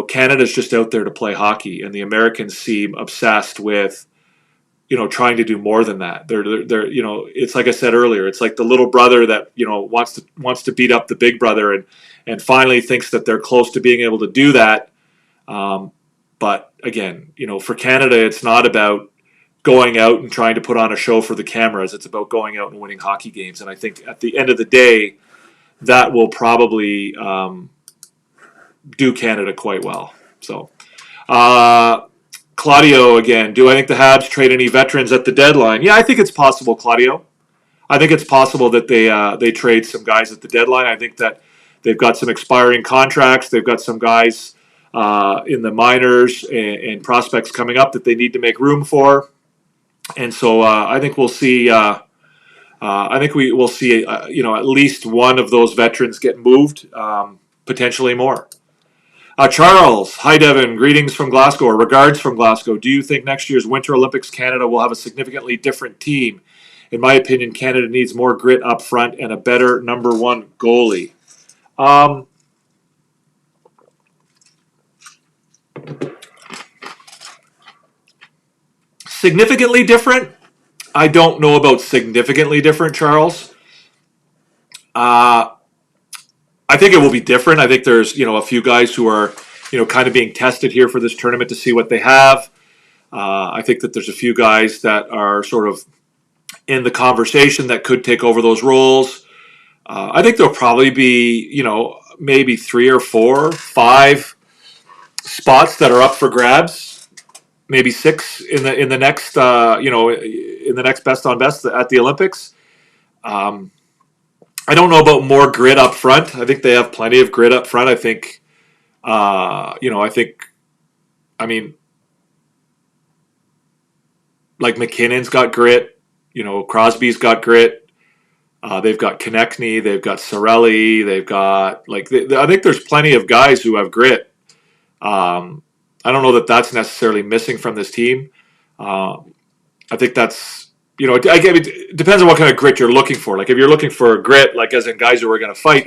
D: Canada's just out there to play hockey, and the Americans seem obsessed with, trying to do more than that. They're it's like I said earlier, it's like the little brother that, wants to beat up the big brother, and finally thinks that they're close to being able to do that. But again, for Canada, it's not about going out and trying to put on a show for the cameras. It's about going out and winning hockey games. And I think at the end of the day, that will probably do Canada quite well. So, Claudio again, do I think the Habs trade any veterans at the deadline? Yeah, I think it's possible, Claudio. I think it's possible that they trade some guys at the deadline. I think that they've got some expiring contracts. They've got some guys in the minors and prospects coming up that they need to make room for. And so I think we'll see. I think we will see. At least one of those veterans get moved, potentially more. Charles, hi Devin, greetings from Glasgow, or regards from Glasgow. Do you think next year's Winter Olympics Canada will have a significantly different team? In my opinion, Canada needs more grit up front and a better number one goalie. Significantly different? I don't know about significantly different, Charles. I think it will be different. I think there's, a few guys who are, kind of being tested here for this tournament to see what they have. I think that there's a few guys that are sort of in the conversation that could take over those roles. I think there'll probably be, maybe 3 or 4, 5 spots that are up for grabs. Maybe 6 in the next, in the next best on best at the Olympics. I don't know about more grit up front. I think they have plenty of grit up front. I think, like McKinnon's got grit. Crosby's got grit. They've got Konechny. They've got Cirelli. They've got, I think there's plenty of guys who have grit. I don't know that that's necessarily missing from this team. I think that's, it depends on what kind of grit you're looking for. Like if you're looking for grit, like as in guys who are going to fight.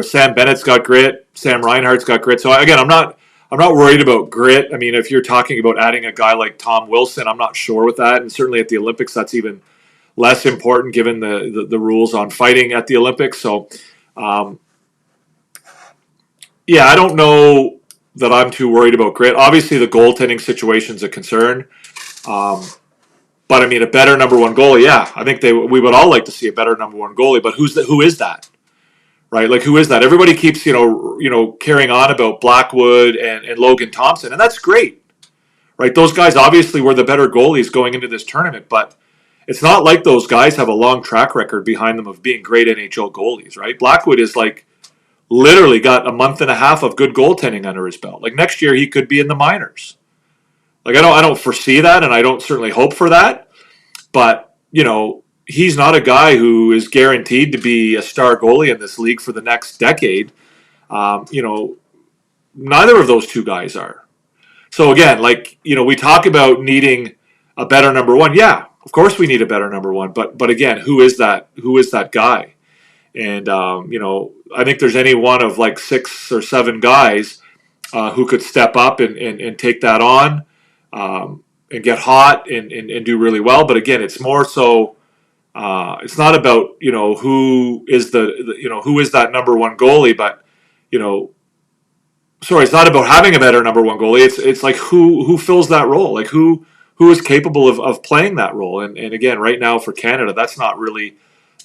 D: Sam Bennett's got grit. Sam Reinhart's got grit. So again, I'm not worried about grit. If you're talking about adding a guy like Tom Wilson, I'm not sure with that. And certainly at the Olympics, that's even less important given the rules on fighting at the Olympics. So, I don't know that I'm too worried about grit. Obviously, the goaltending situation is a concern. But a better number one goalie, yeah. I think we would all like to see a better number one goalie. But who is that? Right? Like who is that? Everybody keeps carrying on about Blackwood and Logan Thompson, and that's great. Right? Those guys obviously were the better goalies going into this tournament, but it's not like those guys have a long track record behind them of being great NHL goalies, right? Blackwood is literally got a month and a half of good goaltending under his belt. Next year he could be in the minors. I don't foresee that, and I don't certainly hope for that. But, he's not a guy who is guaranteed to be a star goalie in this league for the next decade. Neither of those two guys are. So again, we talk about needing a better number one. Yeah, of course we need a better number one. But again, who is that? Who is that guy? And, I think there's any one of 6 or 7 guys who could step up and take that on. And get hot and do really well. But again, it's more so, it's not about, who is who is that number one goalie, but, it's not about having a better number one goalie. It's who fills that role, who is capable of playing that role. And again, right now for Canada, that's not really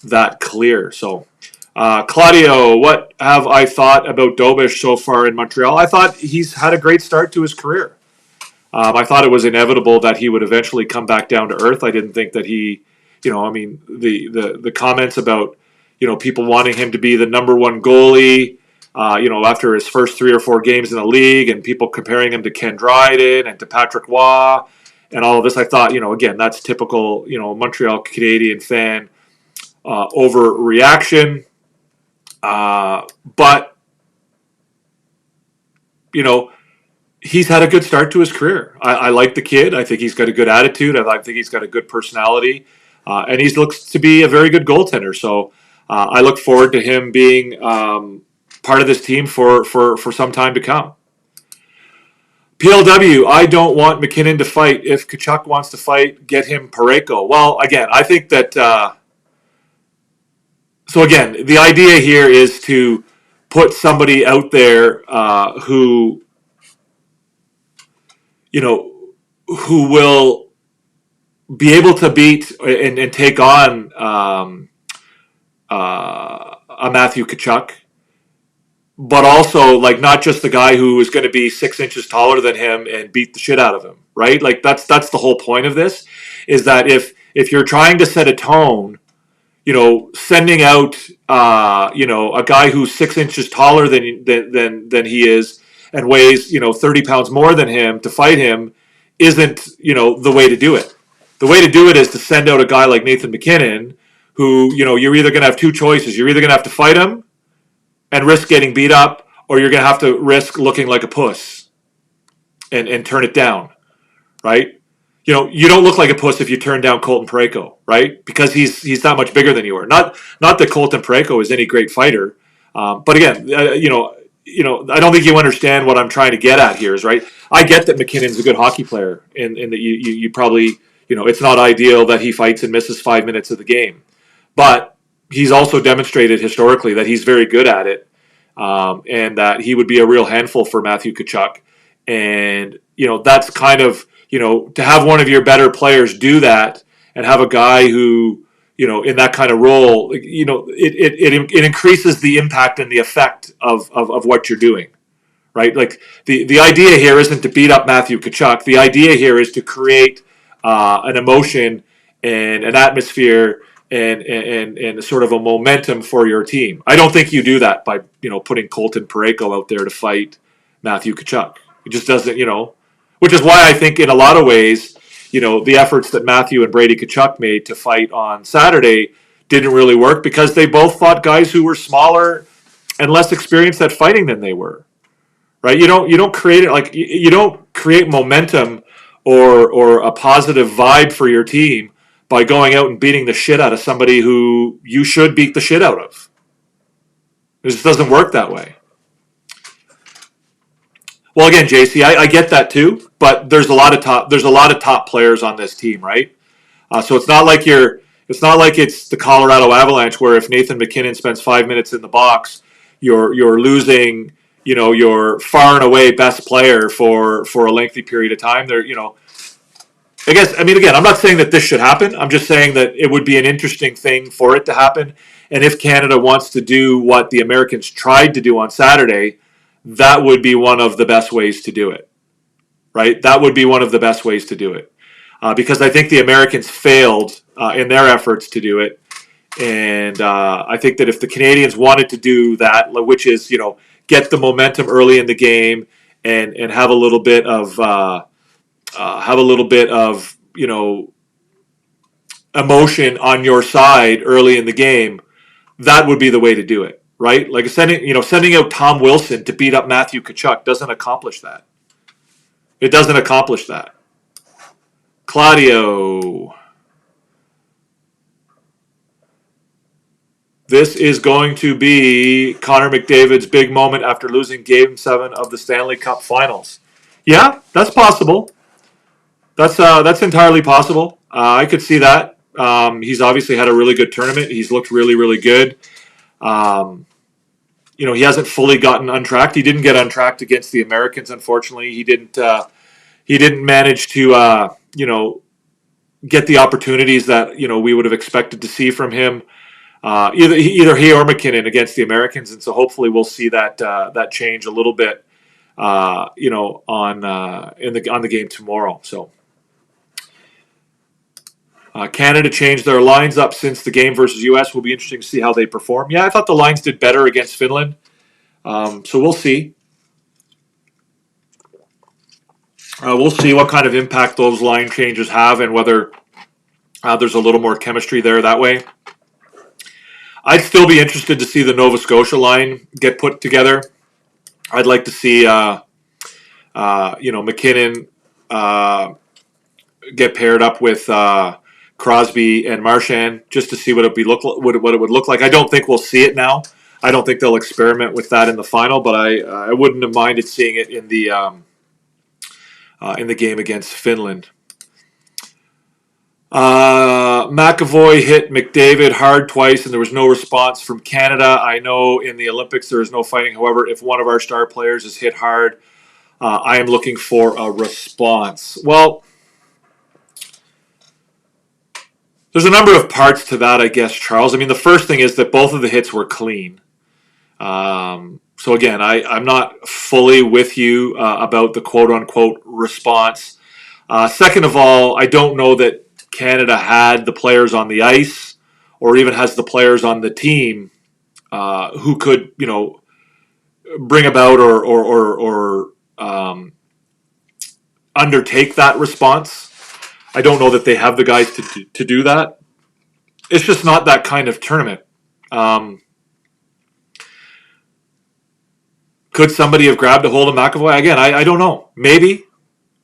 D: that clear. So, Claudio, what have I thought about Dobish so far in Montreal? I thought he's had a great start to his career. I thought it was inevitable that he would eventually come back down to earth. I didn't think that he, the comments about, people wanting him to be the number one goalie, after his first 3 or 4 games in the league, and people comparing him to Ken Dryden and to Patrick Waugh and all of this. I thought, again, that's typical, Montreal Canadiens fan overreaction. But he's had a good start to his career. I like the kid. I think he's got a good attitude. I think he's got a good personality. And he looks to be a very good goaltender. So I look forward to him being part of this team for some time to come. PLW, I don't want McKinnon to fight. If Tkachuk wants to fight, get him Parayko. Well, again, I think that... so again, the idea here is to put somebody out there who will be able to beat and take on a Matthew Tkachuk, but also like not just the guy who is going to be 6 inches taller than him and beat the shit out of him, right? Like that's the whole point of this, is that if you're trying to set a tone, sending out a guy who's 6 inches taller than he is and weighs 30 pounds more than him to fight him isn't the way to do it. The way to do it is to send out a guy like Nathan McKinnon, who you're either going to have two choices. You're either going to have to fight him and risk getting beat up, or you're going to have to risk looking like a puss and turn it down, right? You don't look like a puss if you turn down Colton Parayko, right? Because he's that much bigger than you are. Not that Colton Parayko is any great fighter, but again, I don't think you understand what I'm trying to get at here. Is right. I get that McKinnon's a good hockey player, and that you probably it's not ideal that he fights and misses 5 minutes of the game, but he's also demonstrated historically that he's very good at it, and that he would be a real handful for Matthew Tkachuk, and that's kind of. To have one of your better players do that and have a guy who, in that kind of role, it increases the impact and the effect of what you're doing, right? Like the idea here isn't to beat up Matthew Tkachuk. The idea here is to create an emotion and an atmosphere and sort of a momentum for your team. I don't think you do that by, putting Colton Parayko out there to fight Matthew Tkachuk. It just doesn't, which is why I think in a lot of ways, the efforts that Matthew and Brady Tkachuk made to fight on Saturday didn't really work because they both fought guys who were smaller and less experienced at fighting than they were. Right? You don't create it like you don't create momentum or a positive vibe for your team by going out and beating the shit out of somebody who you should beat the shit out of. It just doesn't work that way. Well, again, JC, I get that too, but there's a lot of top players on this team, right? So it's not like it's the Colorado Avalanche where if Nathan McKinnon spends 5 minutes in the box, you're losing, your far and away best player for a lengthy period of time. Again, I'm not saying that this should happen. I'm just saying that it would be an interesting thing for it to happen. And if Canada wants to do what the Americans tried to do on Saturday, that would be one of the best ways to do it, right? That would be one of the best ways to do it, because I think the Americans failed in their efforts to do it, and I think that if the Canadiens wanted to do that, which is get the momentum early in the game and have a little bit of emotion on your side early in the game, that would be the way to do it. Right? Like sending out Tom Wilson to beat up Matthew Tkachuk doesn't accomplish that. It doesn't accomplish that. Claudio. This is going to be Connor McDavid's big moment after losing Game 7 of the Stanley Cup Finals. Yeah, that's possible. That's entirely possible. I could see that. He's obviously had a really good tournament. He's looked really, really good. He hasn't fully gotten untracked. He didn't get untracked against the Americans, unfortunately. He didn't manage to get the opportunities that we would have expected to see from him. Either he or McKinnon against the Americans, and so hopefully we'll see that change a little bit on the game tomorrow. So. Canada changed their lines up since the game versus U.S. Will be interesting to see how they perform. Yeah, I thought the lines did better against Finland. So we'll see. We'll see what kind of impact those line changes have and whether there's a little more chemistry there that way. I'd still be interested to see the Nova Scotia line get put together. I'd like to see McKinnon get paired up with Crosby and Marchand just to see what it would look like. I don't think we'll see it now. I don't think they'll experiment with that in the final, but I wouldn't have minded seeing it in the game against Finland. McAvoy hit McDavid hard twice, and there was no response from Canada. I know in the Olympics there is no fighting. However, if one of our star players is hit hard, I am looking for a response. Well, there's a number of parts to that, I guess, Charles. I mean, the first thing is that both of the hits were clean. So again, I'm not fully with you about the quote-unquote response. Second of all, I don't know that Canada had the players on the ice or even has the players on the team who could, bring about or undertake that response. I don't know that they have the guys to do that. It's just not that kind of tournament. Could somebody have grabbed a hold of McAvoy? Again, I don't know. Maybe.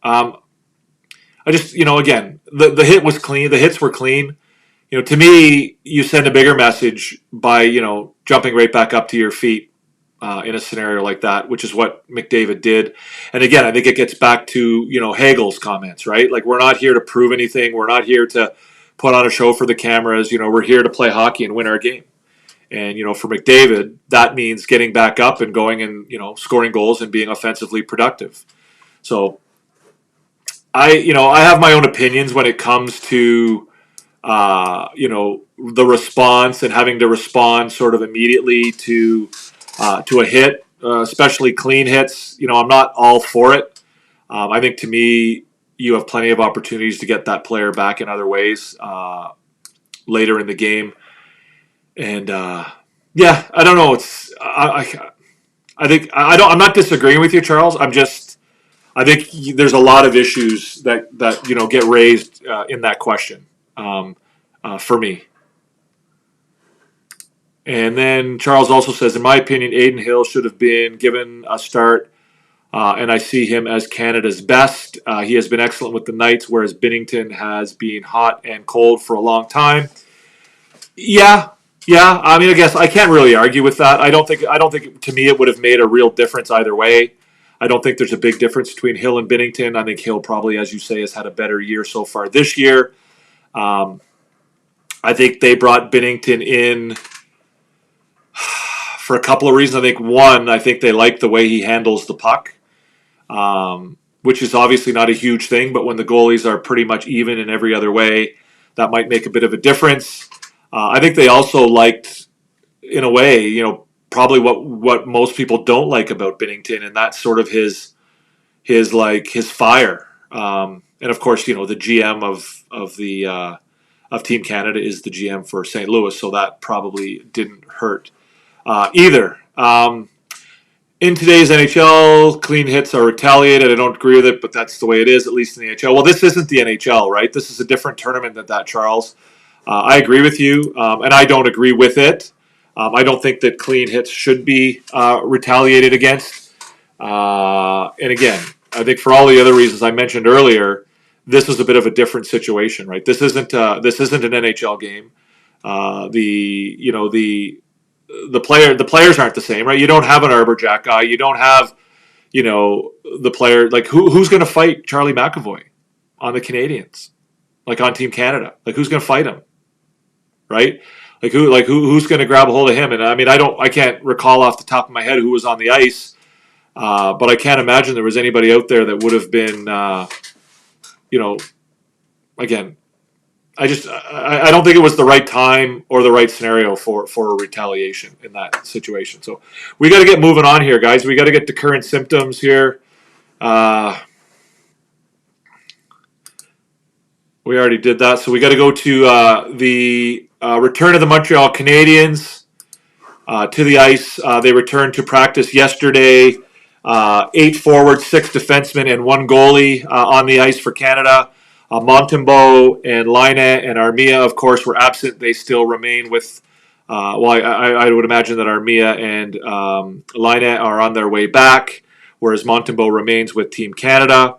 D: I just, again, the hit was clean. The hits were clean. To me, you send a bigger message by, jumping right back up to your feet in a scenario like that, which is what McDavid did. And again, I think it gets back to, Hagel's comments, right? Like, we're not here to prove anything. We're not here to put on a show for the cameras. We're here to play hockey and win our game. And, for McDavid, that means getting back up and going and, scoring goals and being offensively productive. So I have my own opinions when it comes to, the response and having to respond sort of immediately to a hit, especially clean hits. I'm not all for it. I think to me, you have plenty of opportunities to get that player back in other ways later in the game. And I don't know. I'm not disagreeing with you, Charles. I think there's a lot of issues that get raised in that question for me. And then Charles also says, in my opinion, Aiden Hill should have been given a start, and I see him as Canada's best. He has been excellent with the Knights, whereas Binnington has been hot and cold for a long time. Yeah. I mean, I guess I can't really argue with that. I don't think to me it would have made a real difference either way. I don't think there's a big difference between Hill and Binnington. I think Hill probably, as you say, has had a better year so far this year. I think they brought Binnington in for a couple of reasons. I think one, I think they like the way he handles the puck, which is obviously not a huge thing, but when the goalies are pretty much even in every other way, that might make a bit of a difference. I think they also liked, in a way, probably what most people don't like about Binnington, and that's sort of his fire. And of course, the GM of Team Canada is the GM for St. Louis, so that probably didn't hurt either. In today's NHL, clean hits are retaliated. I don't agree with it, but that's the way it is, at least in the NHL. Well, this isn't the NHL, right? This is a different tournament than that, Charles. I agree with you, and I don't agree with it. I don't think that clean hits should be retaliated against. And again, I think for all the other reasons I mentioned earlier, this is a bit of a different situation, right? This isn't an NHL game. The players aren't the same, right? You don't have an Arbor-Jack guy. You don't have, the player like who's going to fight Charlie McAvoy on the Canadiens, like on Team Canada. Like, who's going to fight him, right? Who's going to grab a hold of him? And I mean, I can't recall off the top of my head who was on the ice, but I can't imagine there was anybody out there that would have been, again, I don't think it was the right time or the right scenario for a retaliation in that situation. So we got to get moving on here, guys. We got to get to current symptoms here. We already did that, so we got to go to the return of the Montreal Canadiens to the ice. They returned to practice yesterday. 8 forwards, 6 defensemen, and 1 goalie on the ice for Canada. Montembeault and Laine and Armia, of course, were absent. They still remain with, I would imagine that Armia and Laine are on their way back, whereas Montembeault remains with Team Canada.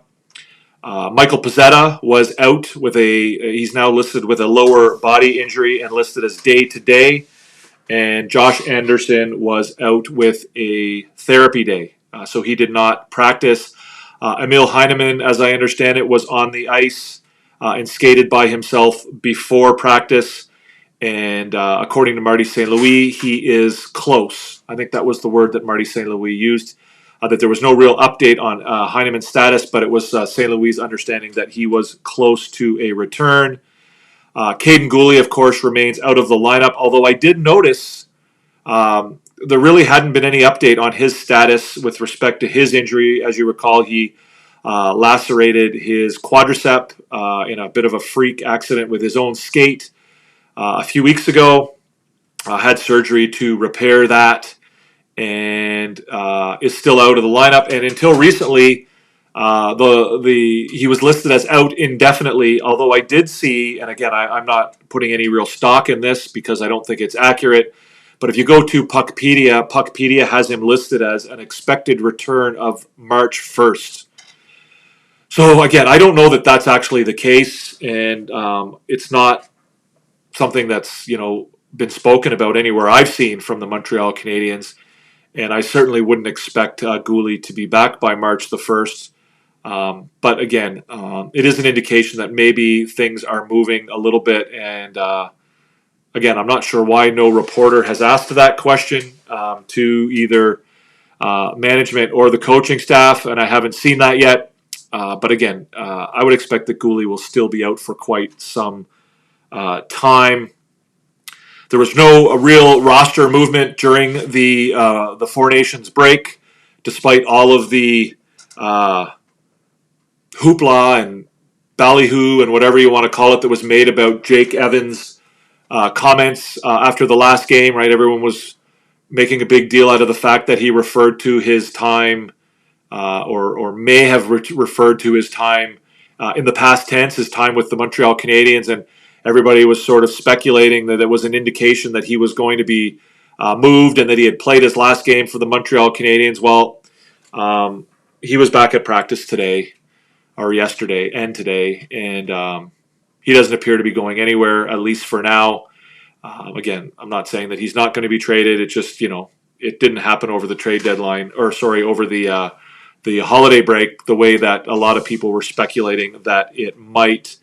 D: Michael Pezzetta was out with he's now listed with a lower body injury and listed as day-to-day. And Josh Anderson was out with a therapy day, so he did not practice. Emil Heinemann, as I understand it, was on the ice and skated by himself before practice. And according to Marty St. Louis, he is close. I think that was the word that Marty St. Louis used, that there was no real update on Heinemann's status, but it was St. Louis' understanding that he was close to a return. Caden Gooley, of course, remains out of the lineup, although I did notice there really hadn't been any update on his status with respect to his injury. As you recall, he lacerated his quadricep in a bit of a freak accident with his own skate a few weeks ago. Had surgery to repair that and is still out of the lineup. And until recently, he was listed as out indefinitely, although I did see, and again, I'm not putting any real stock in this because I don't think it's accurate, but if you go to Puckpedia has him listed as an expected return of March 1st. So again, I don't know that that's actually the case, and it's not something that's been spoken about anywhere I've seen from the Montreal Canadiens, and I certainly wouldn't expect Gooley to be back by March the 1st. But again, it is an indication that maybe things are moving a little bit. And again, I'm not sure why no reporter has asked that question to either management or the coaching staff, and I haven't seen that yet. But again, I would expect that Gooley will still be out for quite some time. There was no real roster movement during the Four Nations break, despite all of the hoopla and ballyhoo and whatever you want to call it that was made about Jake Evans' comments after the last game, right? Everyone was making a big deal out of the fact that he referred to his time or may have referred to his time in the past tense, his time with the Montreal Canadiens, and everybody was sort of speculating that it was an indication that he was going to be moved and that he had played his last game for the Montreal Canadiens. Well, he was back at practice today, or yesterday and today, and he doesn't appear to be going anywhere, at least for now. Again, I'm not saying that he's not going to be traded. It just, it didn't happen over the trade deadline, over the holiday break, the way that a lot of people were speculating that it might.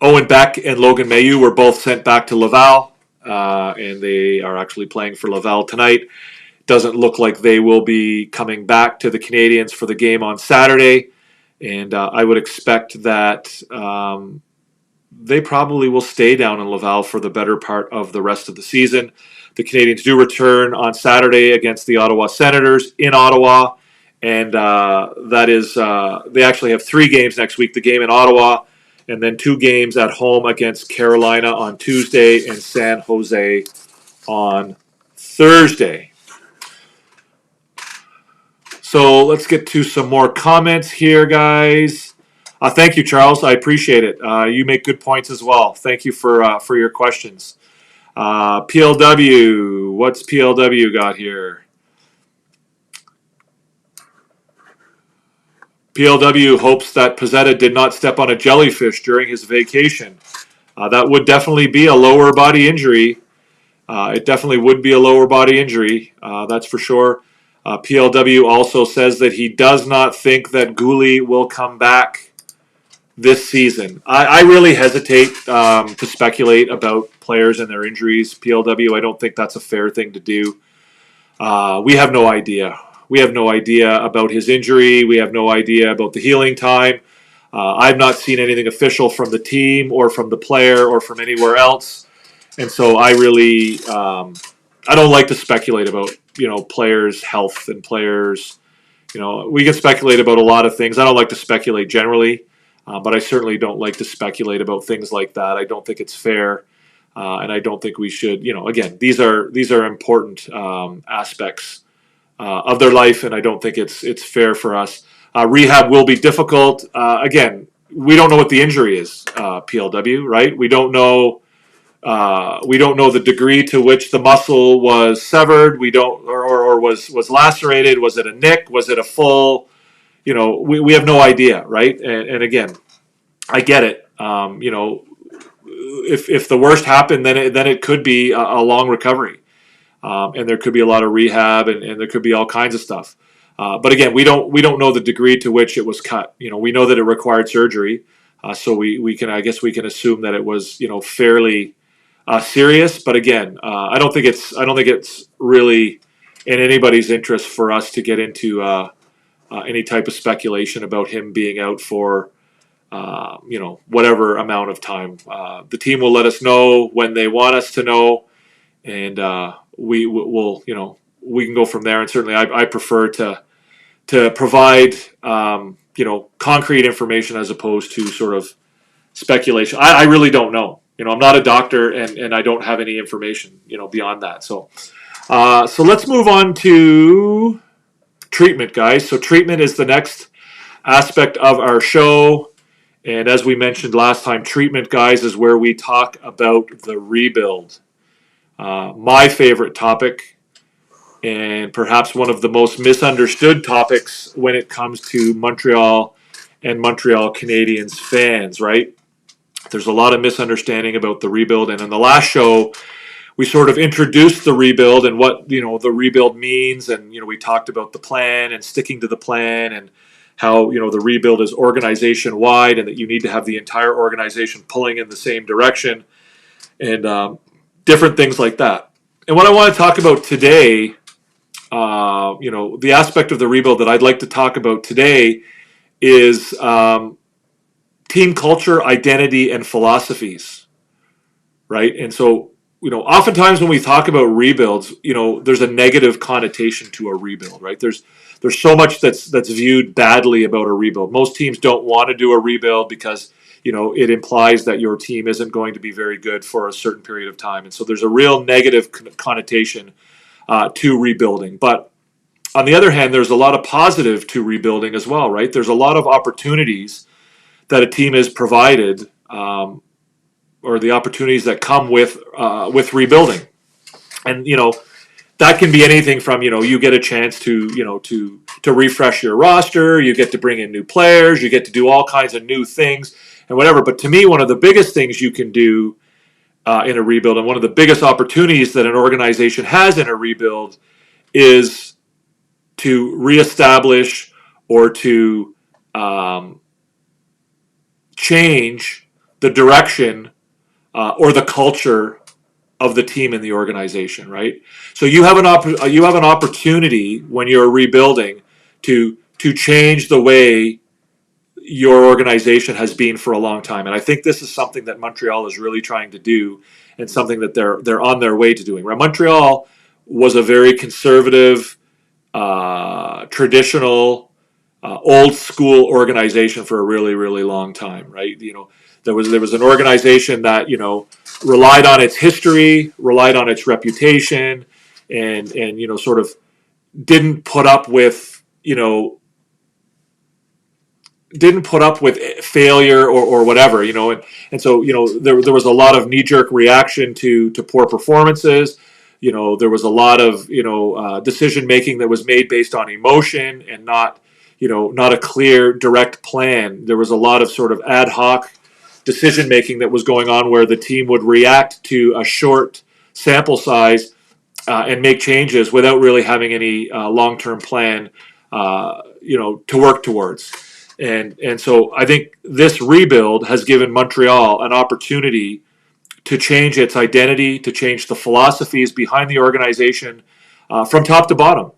D: Owen Beck and Logan Mailloux were both sent back to Laval, and they are actually playing for Laval tonight. Doesn't look like they will be coming back to the Canadiens for the game on Saturday, and I would expect that they probably will stay down in Laval for the better part of the rest of the season. The Canadiens do return on Saturday against the Ottawa Senators in Ottawa, and that is they actually have 3 games next week. The game in Ottawa, and then 2 games at home against Carolina on Tuesday and San Jose on Thursday. So let's get to some more comments here, guys. Thank you, Charles. I appreciate it. You make good points as well. Thank you for your questions. PLW, what's PLW got here? PLW hopes that Pezzetta did not step on a jellyfish during his vacation. That would definitely be a lower body injury. It definitely would be a lower body injury, that's for sure. PLW also says that he does not think that Gooley will come back this season. I really hesitate to speculate about players and their injuries, PLW. I don't think that's a fair thing to do. We have no idea. We have no idea about his injury. We have no idea about the healing time. I've not seen anything official from the team or from the player or from anywhere else. And so I really, I don't like to speculate about, players' health and players, we can speculate about a lot of things. I don't like to speculate generally, but I certainly don't like to speculate about things like that. I don't think it's fair. And I don't think we should, again, these are important aspects of their life, and I don't think it's fair for us. Rehab will be difficult. Again, we don't know what the injury is, PLW, right? We don't know We don't know the degree to which the muscle was severed. We don't, or was lacerated. Was it a nick? Was it a full? We have no idea, right? And again, I get it. If the worst happened, then it could be a long recovery, and there could be a lot of rehab, and there could be all kinds of stuff. But again, we don't know the degree to which it was cut. We know that it required surgery, so we can assume that it was fairly serious. But again, I don't think it's really in anybody's interest for us to get into any type of speculation about him being out for whatever amount of time. The team will let us know when they want us to know, and we will we can go from there. And certainly, I prefer to provide concrete information as opposed to sort of speculation. I really don't know. I'm not a doctor, and I don't have any information beyond that. So let's move on to treatment, guys. So treatment is the next aspect of our show. And as we mentioned last time, treatment, guys, is where we talk about the rebuild. My favorite topic, and perhaps one of the most misunderstood topics when it comes to Montreal and Montreal Canadiens fans, right? There's a lot of misunderstanding about the rebuild. And in the last show, we sort of introduced the rebuild and what, the rebuild means. And, we talked about the plan and sticking to the plan, and how the rebuild is organization wide, and that you need to have the entire organization pulling in the same direction, and different things like that. And what I want to talk about today, the aspect of the rebuild that I'd like to talk about today is team culture, identity, and philosophies, right? And so oftentimes when we talk about rebuilds, there's a negative connotation to a rebuild, right? There's so much that's viewed badly about a rebuild. Most teams don't want to do a rebuild because it implies that your team isn't going to be very good for a certain period of time, and so there's a real negative connotation to rebuilding. But on the other hand, there's a lot of positive to rebuilding as well, right? There's a lot of opportunities that a team is provided, or the opportunities that come with rebuilding, and that can be anything from you get a chance to refresh your roster, you get to bring in new players, you get to do all kinds of new things and whatever. But to me, one of the biggest things you can do in a rebuild, and one of the biggest opportunities that an organization has in a rebuild, is to reestablish or to change the direction or the culture of the team in the organization, right? So you have an opportunity when you're rebuilding to change the way your organization has been for a long time, and I think this is something that Montreal is really trying to do, and something that they're on their way to doing. Right? Montreal was a very conservative, traditional, old school organization for a really, really long time, right? There was an organization that relied on its history, relied on its reputation, and sort of didn't put up with failure or whatever, and so there was a lot of knee-jerk reaction to poor performances. There was a lot of decision making that was made based on emotion and not a clear, direct plan. There was a lot of sort of ad hoc decision making that was going on, where the team would react to a short sample size and make changes without really having any long-term plan to work towards. And so I think this rebuild has given Montreal an opportunity to change its identity, to change the philosophies behind the organization from top to bottom.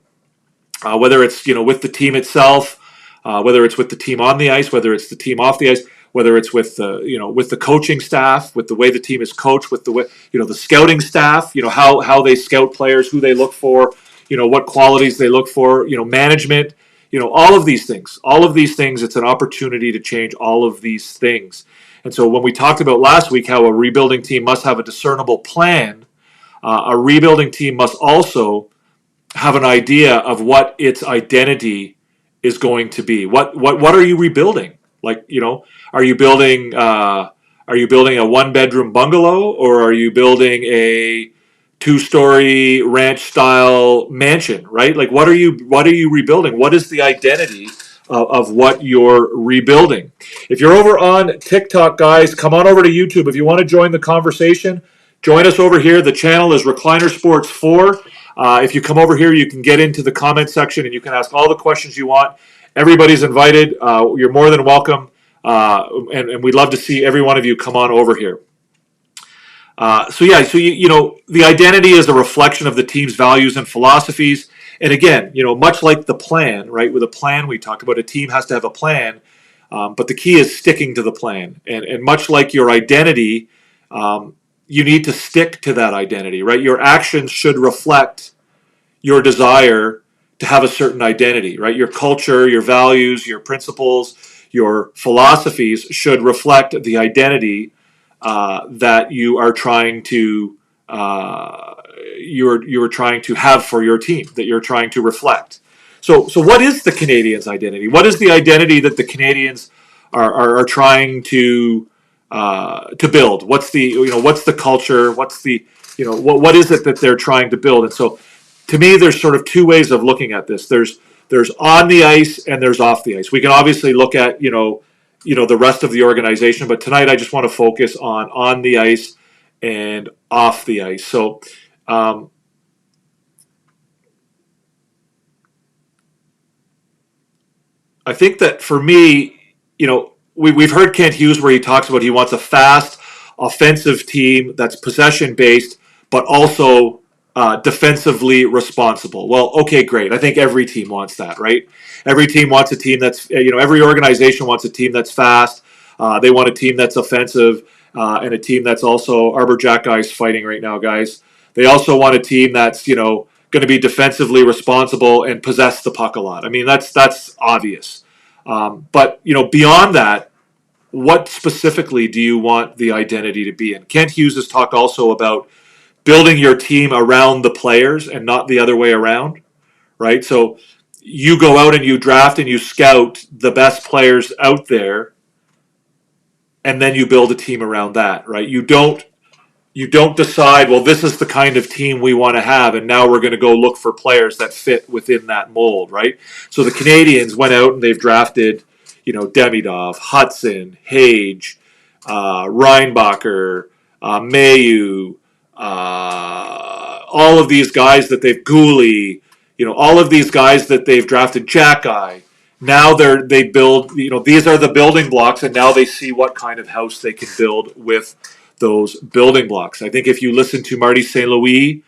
D: Whether it's with the team itself, whether it's with the team on the ice, whether it's the team off the ice, whether it's with the coaching staff, with the way the team is coached, with the way the scouting staff, how they scout players, who they look for, what qualities they look for, management, all of these things. It's an opportunity to change all of these things. And so when we talked about last week how a rebuilding team must have a discernible plan, a rebuilding team must also have an idea of what its identity is going to be. What are you rebuilding? Like, are you building Are you building a 1-bedroom bungalow, or are you building a 2-story ranch style mansion, right? Like what are you rebuilding? What is the identity of what you're rebuilding? If you're over on TikTok, guys, come on over to YouTube. If you want to join the conversation, join us over here. The channel is Recliner Sports 4. If you come over here, you can get into the comment section and you can ask all the questions you want. Everybody's invited. You're more than welcome. And we'd love to see every one of you come on over here. So the identity is a reflection of the team's values and philosophies. And again, much like the plan, right? With a plan, we talked about a team has to have a plan, but the key is sticking to the plan. And much like your identity, you need to stick to that identity, right? Your actions should reflect your desire to have a certain identity, right? Your culture, your values, your principles, your philosophies should reflect the identity that you are trying to you're trying to have for your team, that you're trying to reflect. So what is the Canadiens' identity? What is the identity that the Canadiens are trying to build? What's the culture? What's the what is it that they're trying to build? And so, to me, there's sort of two ways of looking at this. There's on the ice and there's off the ice. We can obviously look at the rest of the organization, but tonight I just want to focus on the ice and off the ice. So I think that for me, we've heard Kent Hughes where he talks about he wants a fast, offensive team that's possession-based, but also defensively responsible. Well, okay, great. I think every team wants that, right? Every team wants a team that's, every organization wants a team that's fast. They want a team that's offensive and a team that's also Arbor Jack guys fighting right now, guys. They also want a team that's, going to be defensively responsible and possess the puck a lot. I mean, that's obvious. But, beyond that, what specifically do you want the identity to be in? Kent Hughes has talked also about building your team around the players and not the other way around, right? So you go out and you draft and you scout the best players out there, and then you build a team around that, right? You don't decide, well, this is the kind of team we want to have, and now we're going to go look for players that fit within that mold, right? So the Canadiens went out and they've drafted, Demidov, Hudson, Hage, Reinbacher, Mayu, all of these guys that they've Gooley, all of these guys that they've drafted, Jack-Eye. Now they build, these are the building blocks, and now they see what kind of house they can build with those building blocks. I think if you listen to Marty St. Louis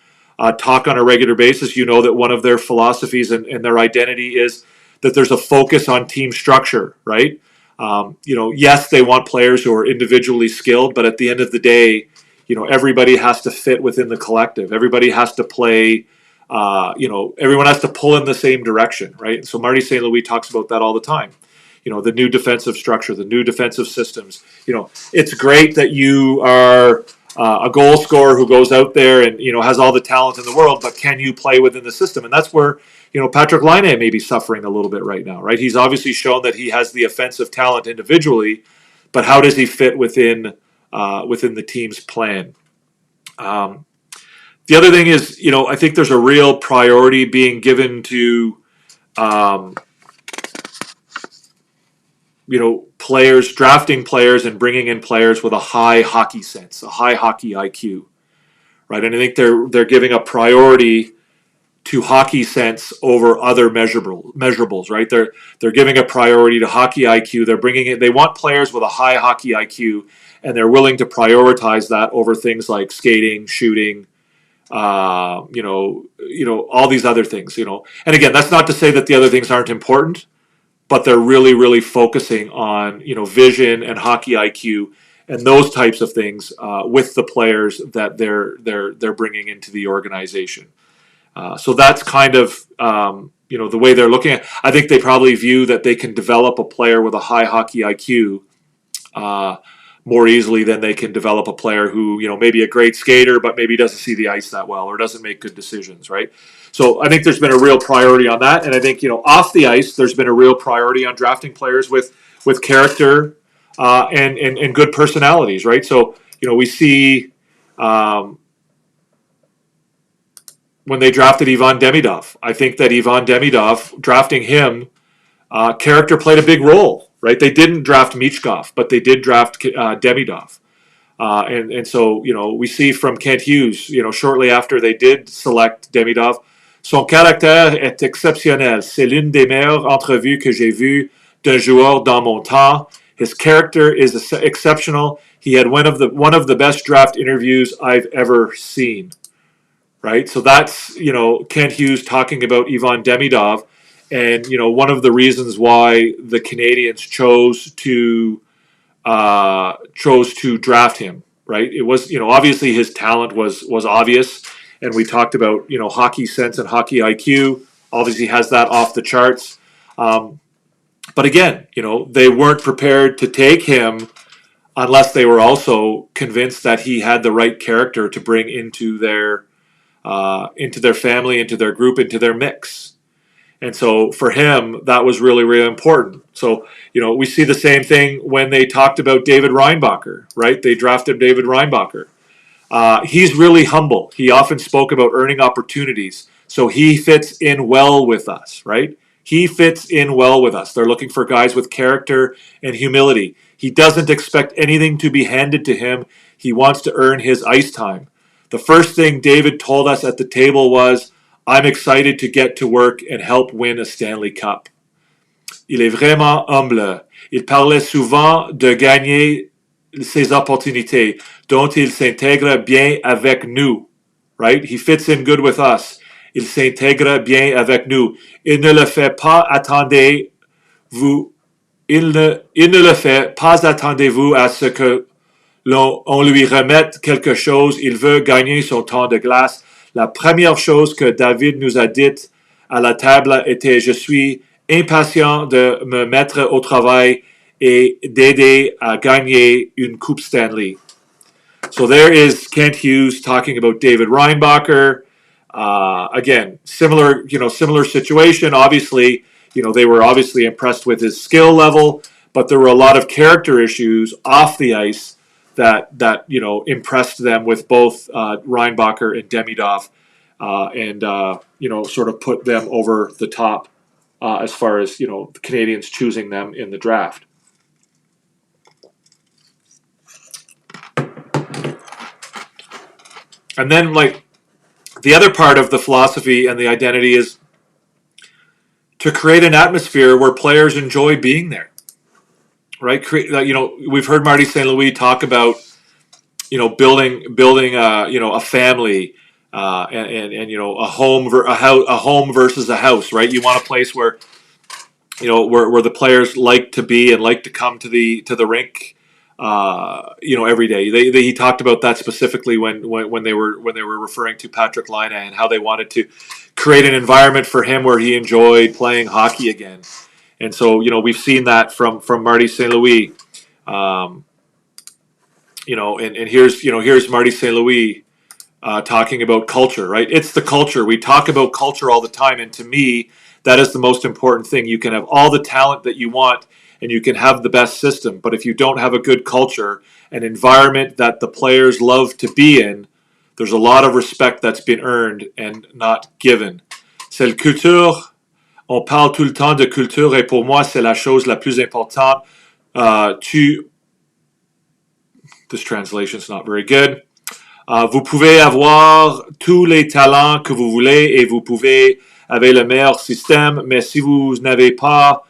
D: talk on a regular basis, you know that one of their philosophies and their identity is that there's a focus on team structure, right? Yes, they want players who are individually skilled, but at the end of the day, everybody has to fit within the collective. Everybody has to play, everyone has to pull in the same direction, right? And so Marty St. Louis talks about that all the time. The new defensive structure, the new defensive systems. It's great that you are a goal scorer who goes out there and, has all the talent in the world, but can you play within the system? And that's where, Patrick Laine may be suffering a little bit right now, right? He's obviously shown that he has the offensive talent individually, but how does he fit within the team's plan? The other thing is, I think there's a real priority being given to, players, drafting players and bringing in players with a high hockey sense, a high hockey IQ, right? And I think they're giving a priority to hockey sense over other measurables, right? They're giving a priority to hockey IQ. They're bringing it. They want players with a high hockey IQ, and they're willing to prioritize that over things like skating, shooting, all these other things, And again, that's not to say that the other things aren't important, but they're really, really focusing on, vision and hockey IQ and those types of things with the players that they're bringing into the organization. So that's kind of, the way they're looking at it. I think they probably view that they can develop a player with a high hockey IQ more easily than they can develop a player who, maybe a great skater, but maybe doesn't see the ice that well or doesn't make good decisions, right? So I think there's been a real priority on that. And I think, off the ice, there's been a real priority on drafting players with character, and good personalities, right? So, we see when they drafted Ivan Demidov. I think that Ivan Demidov, drafting him, character played a big role, right? They didn't draft Michkov, but they did draft Demidov. And so, we see from Kent Hughes, shortly after they did select Demidov, son caractère est exceptionnel. C'est l'une des meilleures entrevues que j'ai vues d'un joueur dans mon temps. His character is exceptional. He had one of the best draft interviews I've ever seen. Right? So that's, Kent Hughes talking about Ivan Demidov, and, one of the reasons why the Canadiens chose to draft him, right? It was, obviously his talent was obvious, and we talked about, hockey sense and hockey IQ. Obviously has that off the charts. But again, they weren't prepared to take him unless they were also convinced that he had the right character to bring into their family, into their group, into their mix. And so for him, that was really, really important. So, we see the same thing when they talked about David Reinbacher, right? They drafted David Reinbacher. He's really humble. He often spoke about earning opportunities. So he fits in well with us, right? He fits in well with us. They're looking for guys with character and humility. He doesn't expect anything to be handed to him. He wants to earn his ice time. The first thing David told us at the table was, I'm excited to get to work and help win a Stanley Cup. Il est vraiment humble. Il parlait souvent de gagner ses opportunités, dont il s'intègre bien avec nous. Right? He fits in good with us. Il s'intègre bien avec nous. Il ne le fait pas attendez-vous. Il ne le fait pas attendez-vous à ce que on lui remette quelque chose. Il veut gagner son temps de glace. La première chose que David nous a dite à la table était « Je suis impatient de me mettre au travail et d'aider à gagner une Coupe Stanley. So there is Kent Hughes talking about David Reinbacher. Again, similar situation. Obviously, they were obviously impressed with his skill level, but there were a lot of character issues off the ice that impressed them with both Reinbacher and Demidov, and sort of put them over the top as far as the Canadiens choosing them in the draft. And then, the other part of the philosophy and the identity is to create an atmosphere where players enjoy being there. Right? We've heard Marty St. Louis talk about, building a family, and a home versus a house. Right? You want a place where, where the players like to be and like to come to the rink. Every day. He talked about that specifically when they were referring to Patrick Laine and how they wanted to create an environment for him where he enjoyed playing hockey again. And so, we've seen that from Marty St. Louis. And here's Marty St. Louis talking about culture, right? It's the culture. We talk about culture all the time, and to me, that is the most important thing. You can have all the talent that you want, and you can have the best system, but if you don't have a good culture, an environment that the players love to be in, there's a lot of respect that's been earned and not given. C'est la culture. On parle tout le temps de culture, et pour moi, c'est la chose la plus importante. This translation's not very good. Vous pouvez avoir tous les talents que vous voulez et vous pouvez avoir le meilleur système, mais si vous n'avez pas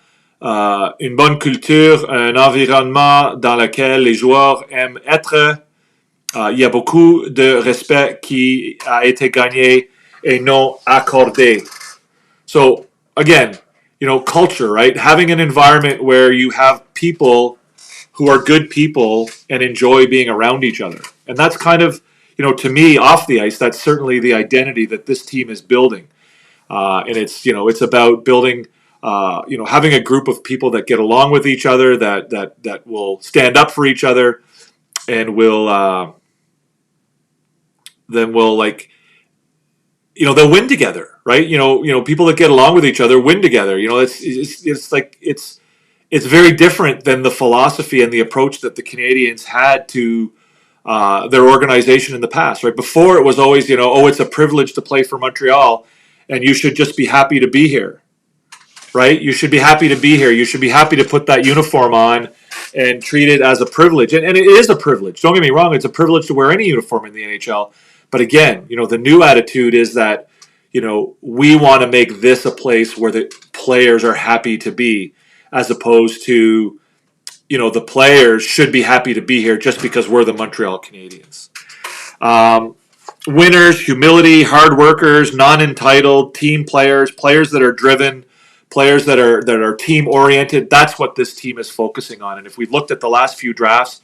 D: une bonne culture, un environnement dans lequel les joueurs aiment être, il y a beaucoup de respect qui a été gagné et non accordé. So, again, culture, right? Having an environment where you have people who are good people and enjoy being around each other. And that's kind of, to me, off the ice, that's certainly the identity that this team is building. And it's about building, having a group of people that get along with each other, that will stand up for each other, and will they'll win together, right? People that get along with each other win together. It's it's very different than the philosophy and the approach that the Canadiens had to their organization in the past, right? Before it was always, oh, it's a privilege to play for Montreal, and you should just be happy to be here, right? You should be happy to be here. You should be happy to put that uniform on and treat it as a privilege. And it is a privilege. Don't get me wrong. It's a privilege to wear any uniform in the NHL. But again, the new attitude is that, we want to make this a place where the players are happy to be, as opposed to, the players should be happy to be here just because we're the Montreal Canadiens. Winners, humility, hard workers, non-entitled, team players, players that are driven, players that are team oriented. That's what this team is focusing on. And if we've looked at the last few drafts,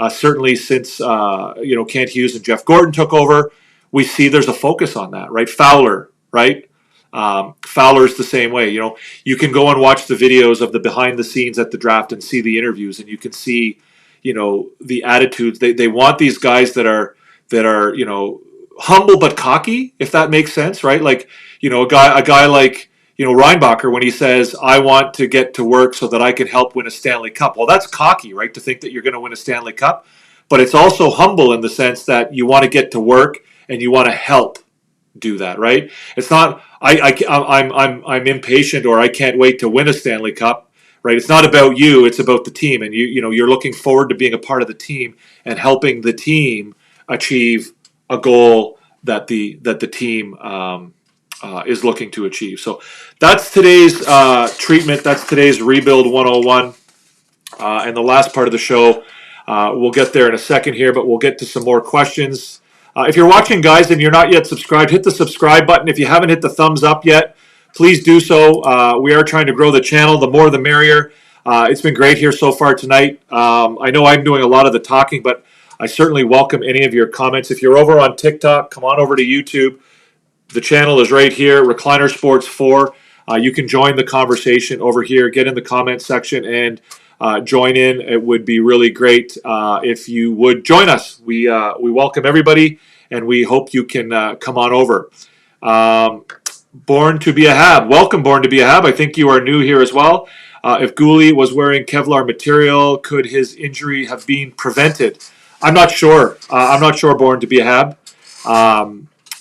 D: certainly since Kent Hughes and Jeff Gordon took over, we see there's a focus on that, right? Fowler, right? Fowler's the same way. You can go and watch the videos of the behind the scenes at the draft and see the interviews, and you can see, the attitudes. They want these guys that are humble but cocky, if that makes sense, right? Like, a guy like, Reinbacher, when he says, I want to get to work so that I can help win a Stanley Cup. Well, that's cocky, right? To think that you're going to win a Stanley Cup, but it's also humble in the sense that you want to get to work and you want to help do that, right? It's not I'm impatient or I can't wait to win a Stanley Cup, right? It's not about you, it's about the team, and you're looking forward to being a part of the team and helping the team achieve a goal that the team is looking to achieve. So that's today's treatment. That's today's Rebuild 101. And the last part of the show, we'll get there in a second here, but we'll get to some more questions. If you're watching, guys, and you're not yet subscribed, hit the subscribe button. If you haven't hit the thumbs up yet, please do so. We are trying to grow the channel. The more, the merrier. It's been great here so far tonight. I know I'm doing a lot of the talking, but I certainly welcome any of your comments. If you're over on TikTok, come on over to YouTube. The channel is right here, Recliner Sports 4. You can join the conversation over here. Get in the comment section and join in. It would be really great if you would join us. We welcome everybody, and we hope you can come on over. Born to be a Hab. Welcome, Born to be a Hab. I think you are new here as well. If Gouli was wearing Kevlar material, could his injury have been prevented? I'm not sure. I'm not sure, Born to be a Hab.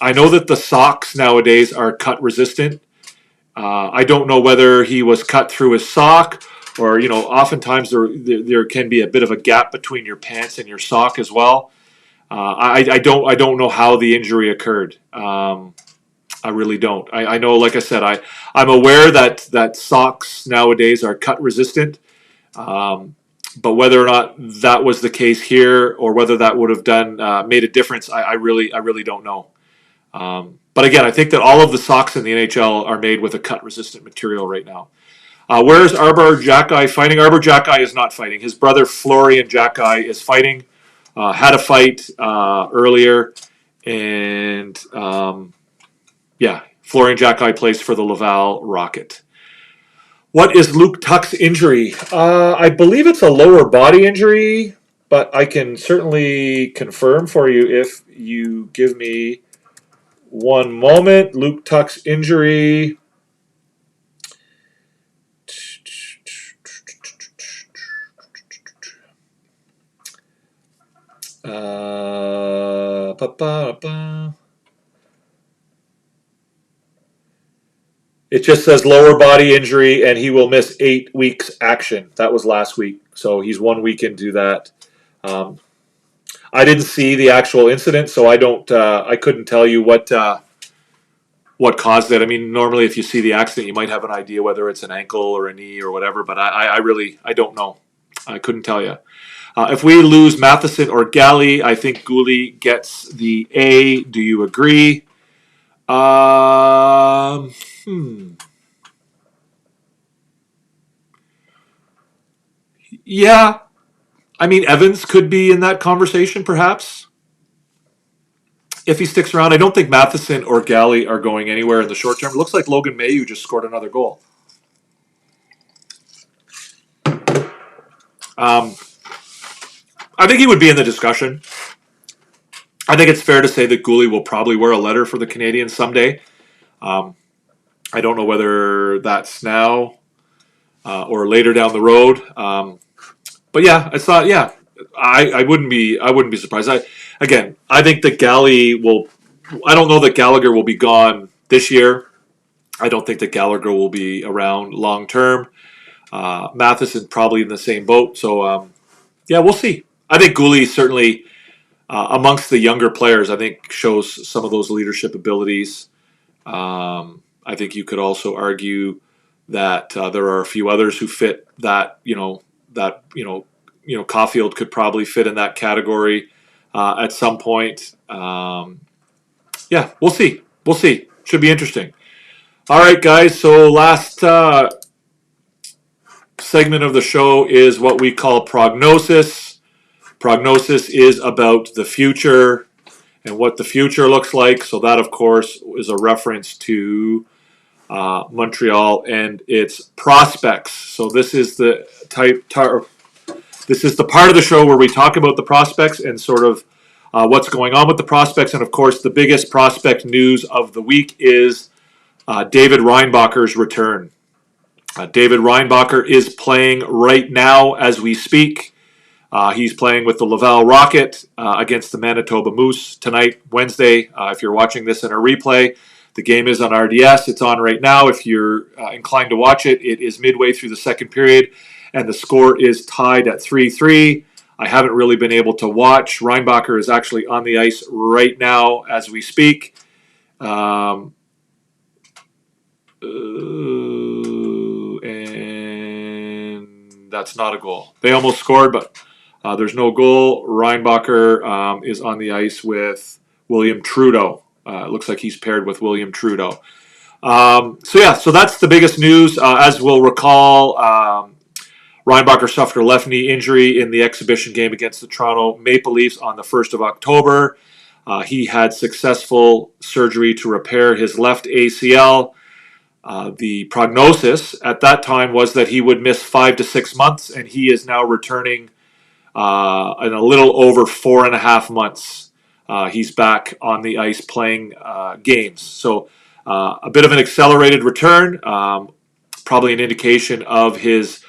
D: I know that the socks nowadays are cut resistant. I don't know whether he was cut through his sock, or oftentimes there can be a bit of a gap between your pants and your sock as well. I don't know how the injury occurred. I really don't. I know, like I said, I'm aware that socks nowadays are cut resistant. But whether or not that was the case here, or whether that would have made a difference, I really don't know. But again, I think that all of the socks in the NHL are made with a cut-resistant material right now. Where is Arbor Jacki fighting? Arbor Jacki is not fighting. His brother Florian Jacki is fighting. Had a fight earlier, and Florian Jacki plays for the Laval Rocket. What is Luke Tuch's injury? I believe it's a lower body injury, but I can certainly confirm for you if you give me one moment. Luke Tuch's injury. It just says lower body injury, and he will miss 8 weeks action. That was last week, so he's 1 week into that. I didn't see the actual incident, so I couldn't tell you what caused it. I mean, normally if you see the accident, you might have an idea whether it's an ankle or a knee or whatever, but I don't know. I couldn't tell you. If we lose Matheson or Galley, I think Gouli gets the A. Do you agree? Yeah. I mean, Evans could be in that conversation, perhaps, if he sticks around. I don't think Matheson or Galley are going anywhere in the short term. It looks like Logan Mailloux just scored another goal. I think he would be in the discussion. I think it's fair to say that Gouli will probably wear a letter for the Canadiens someday. I don't know whether that's now. or later down the road. But yeah, I thought, I wouldn't be surprised. I think that Galley will. I don't know that Gallagher will be gone this year. I don't think that Gallagher will be around long term. Matheson probably in the same boat. So we'll see. I think Gouli certainly amongst the younger players, I think shows some of those leadership abilities. I think you could also argue that there are a few others who fit that. Caulfield could probably fit in that category at some point. We'll see. We'll see. Should be interesting. All right, guys. So last segment of the show is what we call prognosis. Prognosis is about the future and what the future looks like. So that, of course, is a reference to Montreal and its prospects. So this is the this is the part of the show where we talk about the prospects and sort of what's going on with the prospects. And of course, the biggest prospect news of the week is David Reinbacher's return. David Reinbacher is playing right now as we speak. He's playing with the Laval Rocket against the Manitoba Moose tonight, Wednesday. If you're watching this in a replay, the game is on RDS. It's on right now. If you're inclined to watch it, it is midway through the second period, and the score is tied at 3-3. I haven't really been able to watch. Reinbacher is actually on the ice right now as we speak. And that's not a goal. They almost scored, but there's no goal. Reinbacher is on the ice with William Trudeau. It looks like he's paired with William Trudeau. So that's the biggest news. As we'll recall, Reinbacher suffered a left knee injury in the exhibition game against the Toronto Maple Leafs on the 1st of October. He had successful surgery to repair his left ACL. The prognosis at that time was that he would miss 5 to 6 months, and he is now returning in a little over 4.5 months. He's back on the ice playing games. So a bit of an accelerated return, probably an indication of his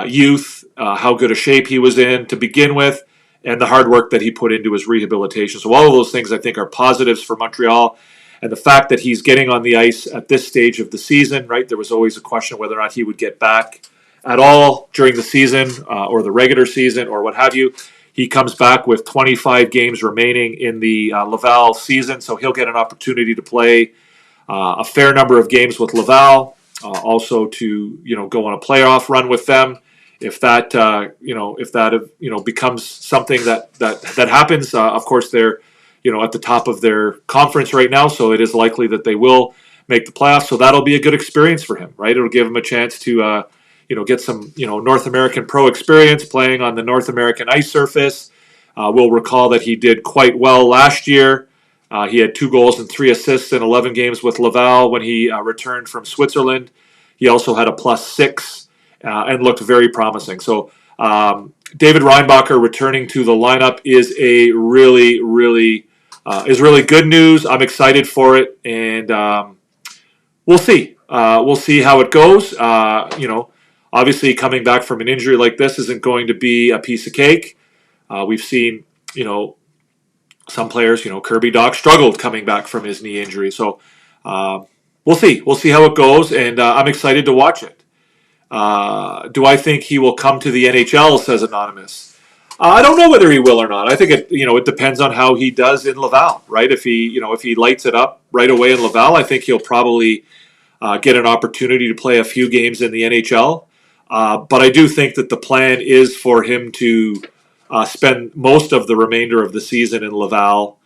D: youth, how good a shape he was in to begin with, and the hard work that he put into his rehabilitation. So all of those things I think are positives for Montreal. And the fact that he's getting on the ice at this stage of the season, right? There was always a question whether or not he would get back at all during the season or the regular season or what have you. He comes back with 25 games remaining in the Laval season, so he'll get an opportunity to play a fair number of games with Laval, also to go on a playoff run with them. If that becomes something that happens, of course they're at the top of their conference right now, so it is likely that they will make the playoffs. So that'll be a good experience for him, right? It'll give him a chance to get some North American pro experience playing on the North American ice surface. We'll recall that he did quite well last year. He had 2 goals and 3 assists in 11 games with Laval when he returned from Switzerland. He also had a +6 and looked very promising. So David Reinbacher returning to the lineup is a really good news. I'm excited for it, and we'll see. We'll see how it goes. Obviously coming back from an injury like this isn't going to be a piece of cake. We've seen, some players, Kirby Dach struggled coming back from his knee injury. So we'll see. We'll see how it goes, and I'm excited to watch it. Do I think he will come to the NHL, says Anonymous? I don't know whether he will or not. I think it depends on how he does in Laval, right? If he lights it up right away in Laval, I think he'll probably get an opportunity to play a few games in the NHL. But I do think that the plan is for him to spend most of the remainder of the season in Laval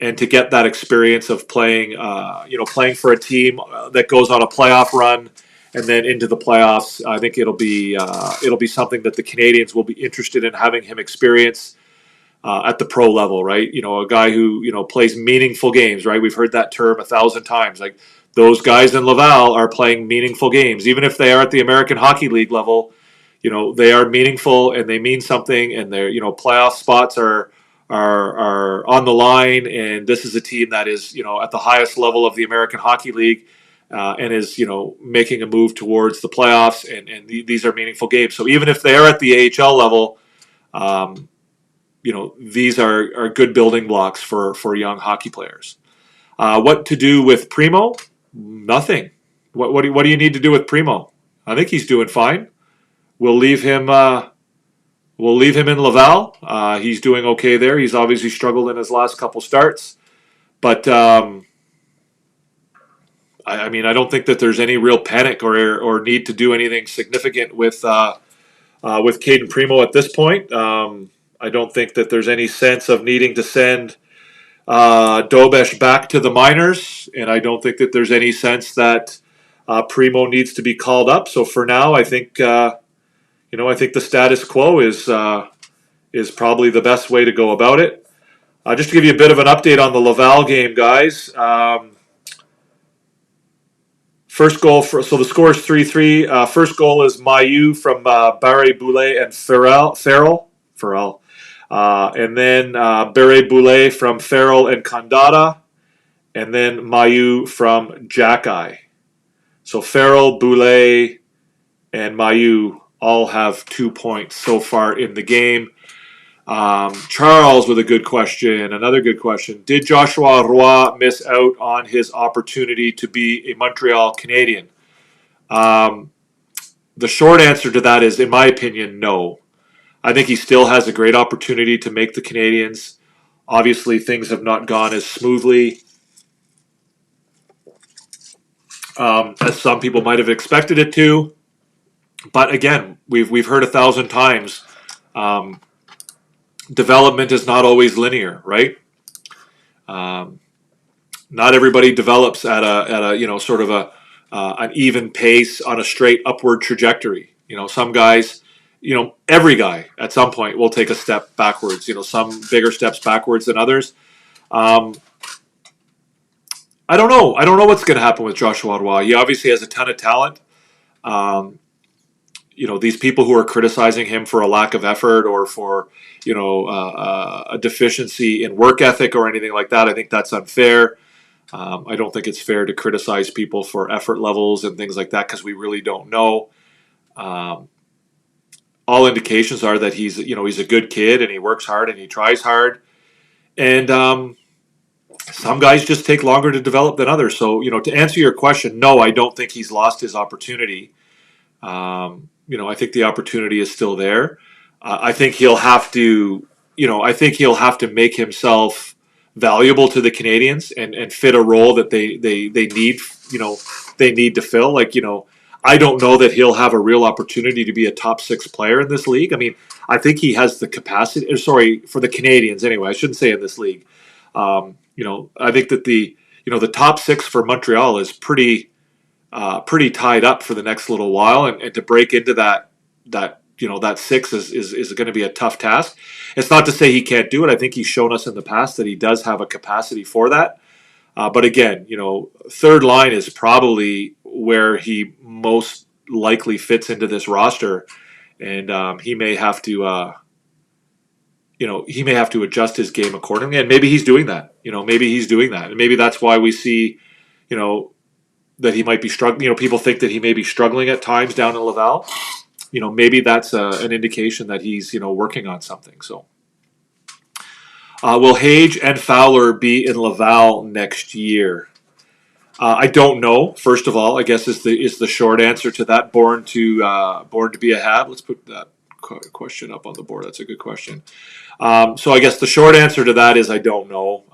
D: and to get that experience of playing for a team that goes on a playoff run and then into the playoffs. I think it'll be something that the Canadiens will be interested in having him experience at the pro level, right? A guy who plays meaningful games, right? We've heard that term 1,000 times. Like those guys in Laval are playing meaningful games, even if they are at the American Hockey League level. They are meaningful and they mean something, and their playoff spots are on the line. And this is a team that is at the highest level of the American Hockey League. and is, making a move towards the playoffs, and these are meaningful games. So even if they're at the AHL level, these are good building blocks for young hockey players. What to do with Primo? Nothing. What do you need to do with Primo? I think he's doing fine. We'll leave him. We'll leave him in Laval. He's doing okay there. He's obviously struggled in his last couple starts, but I don't think that there's any real panic or need to do anything significant with Caden Primo at this point. I don't think that there's any sense of needing to send Dobesh back to the minors, and I don't think that there's any sense that Primo needs to be called up. So for now, I think I think the status quo is probably the best way to go about it. Just to give you a bit of an update on the Laval game, guys. First goal so the score is 3-3. First goal is Mailloux from Barre Boulet and Farrell. And then Barre Boulet from Farrell and Condada. And then Mailloux from Jackeye. So Farrell, Boulet, and Mailloux all have 2 points so far in the game. Charles with a good question. Another good question. Did Joshua Roy miss out on his opportunity to be a Montreal Canadien? The short answer to that is, in my opinion, no. I think he still has a great opportunity to make the Canadiens. Obviously, things have not gone as smoothly as some people might have expected it to. But again, we've heard 1,000 times, development is not always linear, right? Not everybody develops at a sort of an even pace on a straight upward trajectory. Some guys, every guy at some point will take a step backwards. Some bigger steps backwards than others. I don't know. I don't know what's going to happen with Joshua Roy. He obviously has a ton of talent. These people who are criticizing him for a lack of effort or for, a deficiency in work ethic or anything like that, I think that's unfair. I don't think it's fair to criticize people for effort levels and things like that because we really don't know. All indications are that he's a good kid and he works hard and he tries hard. And some guys just take longer to develop than others. So, to answer your question, no, I don't think he's lost his opportunity. I think the opportunity is still there. I think he'll have to, make himself valuable to the Canadiens and fit a role that they need, they need to fill. I don't know that he'll have a real opportunity to be a top 6 player in this league. I think he has the capacity, for the Canadiens anyway. I shouldn't say in this league. I think that the top 6 for Montreal is pretty tied up for the next little while, and to break into that 6 is going to be a tough task. It's not to say he can't do it. I think he's shown us in the past that he does have a capacity for that. But again, third line is probably where he most likely fits into this roster, and he may have to adjust his game accordingly. And maybe he's doing that. And maybe that's why we see, that he might be struggling. People think that he may be struggling at times down in Laval. Maybe that's an indication that he's, working on something. So, will Hage and Fowler be in Laval next year? I don't know. First of all, I guess is the short answer to that. Born to be a HAB. Let's put that question up on the board. That's a good question. So I guess the short answer to that is I don't know.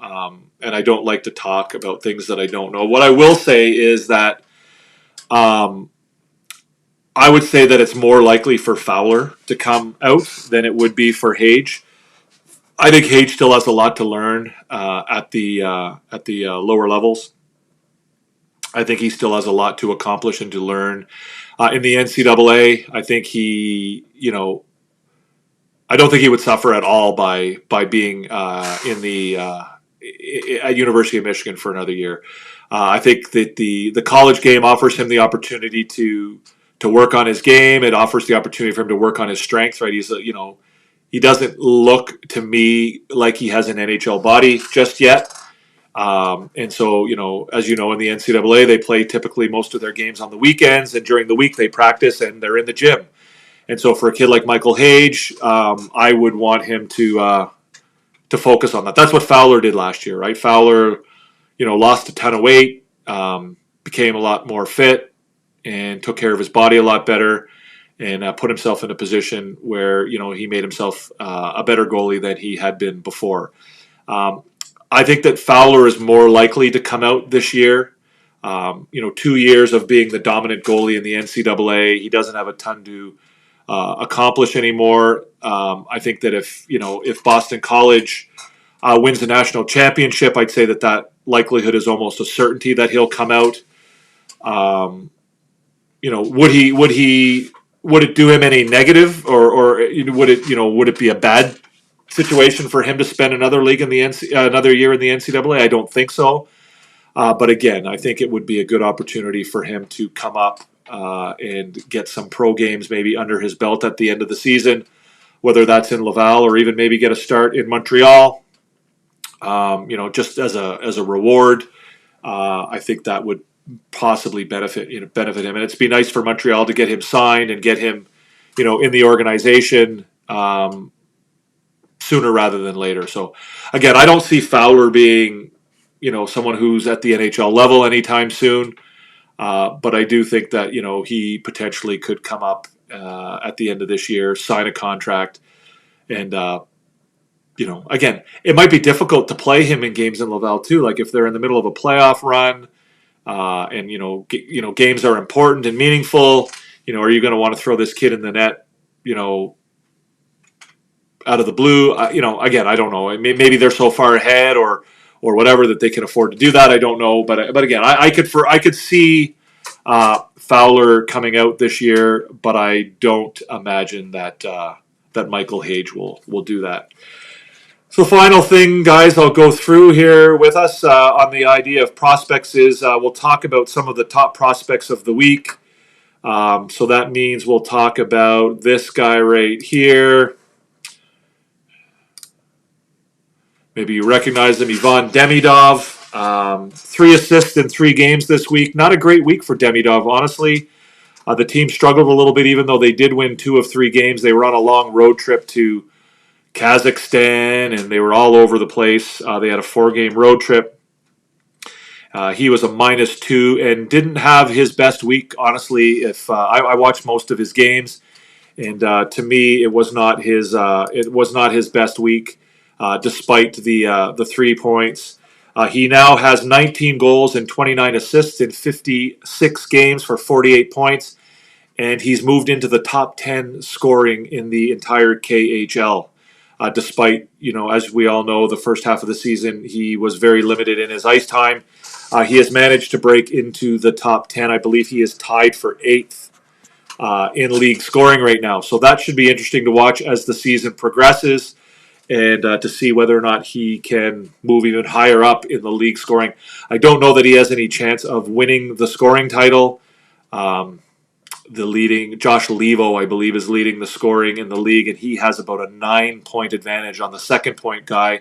D: And I don't like to talk about things that I don't know. What I will say is that I would say that it's more likely for Fowler to come out than it would be for Hage. I think Hage still has a lot to learn at the lower levels. I think he still has a lot to accomplish and to learn in the NCAA. I think he, I don't think he would suffer at all by being in the at University of Michigan for another year. I think that the college game offers him the opportunity to work on his game. It offers the opportunity for him to work on his strengths. Right? He's he doesn't look to me like he has an NHL body just yet. And so, as you know, in the NCAA, they play typically most of their games on the weekends, and during the week they practice and they're in the gym. And so for a kid like Michael Hage, I would want him to focus on that. That's what Fowler did last year, right? Fowler, lost a ton of weight, became a lot more fit, and took care of his body a lot better, and put himself in a position where, he made himself a better goalie than he had been before. I think that Fowler is more likely to come out this year. 2 years of being the dominant goalie in the NCAA, he doesn't have a ton to accomplish anymore. I think that if Boston College wins the national championship, I'd say that likelihood is almost a certainty that he'll come out. Would it do him any negative, or would it be a bad situation for him to spend another year in the NCAA? I don't think so. But again, I think it would be a good opportunity for him to come up and get some pro games maybe under his belt at the end of the season, whether that's in Laval or even maybe get a start in Montreal. Just as a reward. I think that would possibly benefit him, and it's be nice for Montreal to get him signed and get him, in the organization sooner rather than later. So again, I don't see Fowler being, someone who's at the NHL level anytime soon. But I do think that, he potentially could come up at the end of this year, sign a contract, and again, it might be difficult to play him in games in Laval too. Like if they're in the middle of a playoff run, and games are important and meaningful. Are you going to want to throw this kid in the net? Out of the blue. Again, I don't know. Maybe they're so far ahead or whatever that they can afford to do that. I don't know. But again, I could see Fowler coming out this year, but I don't imagine that Michael Hage will do that. So final thing, guys, I'll go through here with us on the idea of prospects is we'll talk about some of the top prospects of the week. So that means we'll talk about this guy right here. Maybe you recognize him, Ivan Demidov. 3 assists in 3 games this week. Not a great week for Demidov, honestly. The team struggled a little bit, even though they did win 2 of 3 games. They were on a long road trip to Kazakhstan, and they were all over the place. They had a 4-game road trip. He was a -2 and didn't have his best week, honestly. If I watched most of his games, and to me, it was not his best week, despite the 3 points. He now has 19 goals and 29 assists in 56 games for 48 points, and he's moved into the top 10 scoring in the entire KHL. Despite, as we all know, the first half of the season, he was very limited in his ice time. He has managed to break into the top 10. I believe he is tied for 8th in league scoring right now. So that should be interesting to watch as the season progresses and to see whether or not he can move even higher up in the league scoring. I don't know that he has any chance of winning the scoring title. Josh Levo, I believe, is leading the scoring in the league, and he has about a 9-point advantage on the second point guy.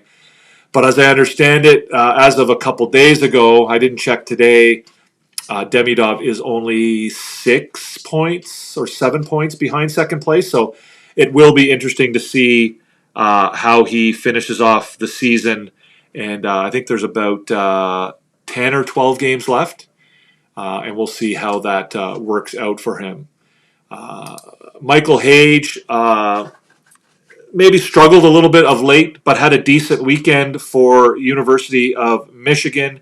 D: But as I understand it, as of a couple days ago, I didn't check today, Demidov is only 6 points or 7 points behind second place. So it will be interesting to see how he finishes off the season. And I think there's about 10 or 12 games left. And we'll see how that works out for him. Michael Hage maybe struggled a little bit of late, but had a decent weekend for University of Michigan.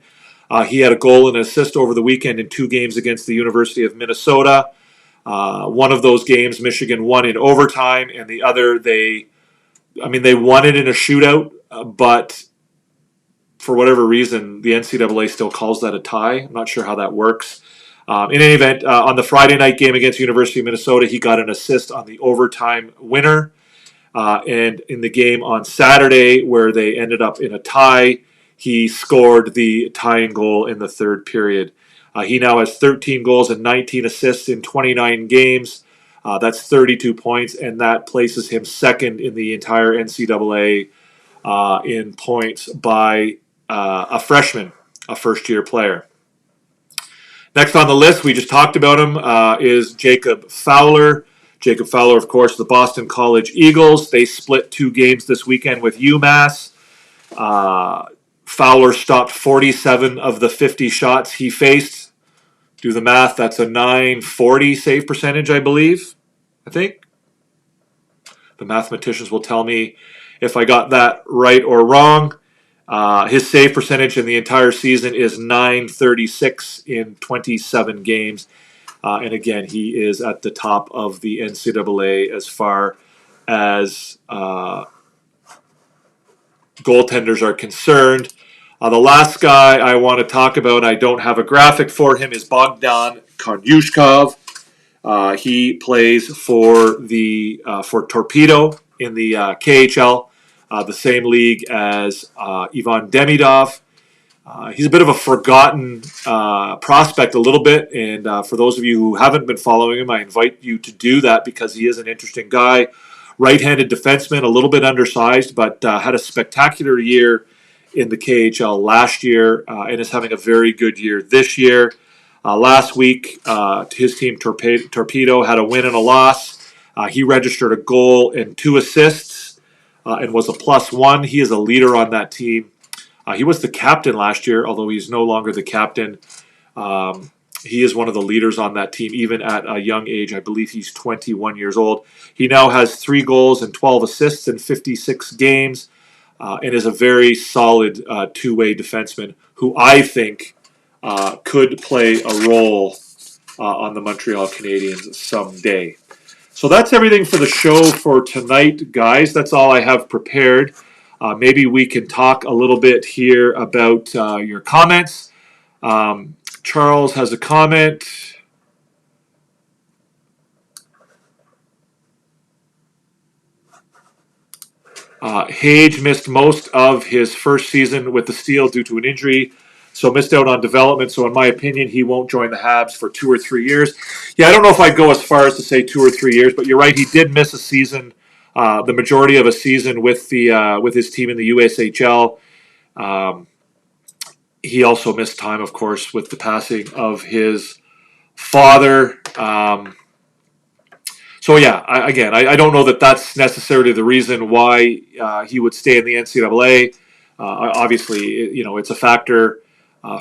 D: He had a goal and an assist over the weekend in 2 games against the University of Minnesota. One of those games, Michigan won in overtime, and the other, they won it in a shootout, but for whatever reason, the NCAA still calls that a tie. I'm not sure how that works. In any event, on the Friday night game against University of Minnesota, he got an assist on the overtime winner. And in the game on Saturday, where they ended up in a tie, he scored the tying goal in the 3rd period. He now has 13 goals and 19 assists in 29 games. That's 32 points, and that places him 2nd in the entire NCAA in points by a freshman, a first-year player. Next on the list, we just talked about him, is Jacob Fowler. Jacob Fowler, of course, the Boston College Eagles. They split 2 games this weekend with UMass. Fowler stopped 47 of the 50 shots he faced. Do the math, that's a .940 save percentage, I believe. I think. The mathematicians will tell me if I got that right or wrong. His save percentage in the entire season is .936 in 27 games. And again, he is at the top of the NCAA as far as goaltenders are concerned. The last guy I want to talk about, I don't have a graphic for him, is Bogdan Konyushkov. He plays for Torpedo in the KHL, the same league as Ivan Demidov. He's a bit of a forgotten prospect a little bit, and for those of you who haven't been following him, I invite you to do that because he is an interesting guy. Right-handed defenseman, a little bit undersized, but had a spectacular year in the KHL last year and is having a very good year this year. Last week, his team Torpedo had a win and a loss. He registered a goal and 2 assists and was a +1. He is a leader on that team. He was the captain last year, although he's no longer the captain. He is one of the leaders on that team, even at a young age. I believe he's 21 years old. He now has 3 goals and 12 assists in 56 games and is a very solid two-way defenseman who I think could play a role on the Montreal Canadiens someday. So that's everything for the show for tonight, guys. That's all I have prepared. Maybe we can talk a little bit here about your comments. Charles has a comment. Hage missed most of his first season with the Steel due to an injury, so missed out on development. So in my opinion, he won't join the Habs for 2 or 3 years. Yeah, I don't know if I'd go as far as to say 2 or 3 years, but you're right. He did miss a season, the majority of a season with his team in the USHL. He also missed time, of course, with the passing of his father. So yeah, I don't know that that's necessarily the reason why he would stay in the NCAA. Obviously, it's a factor.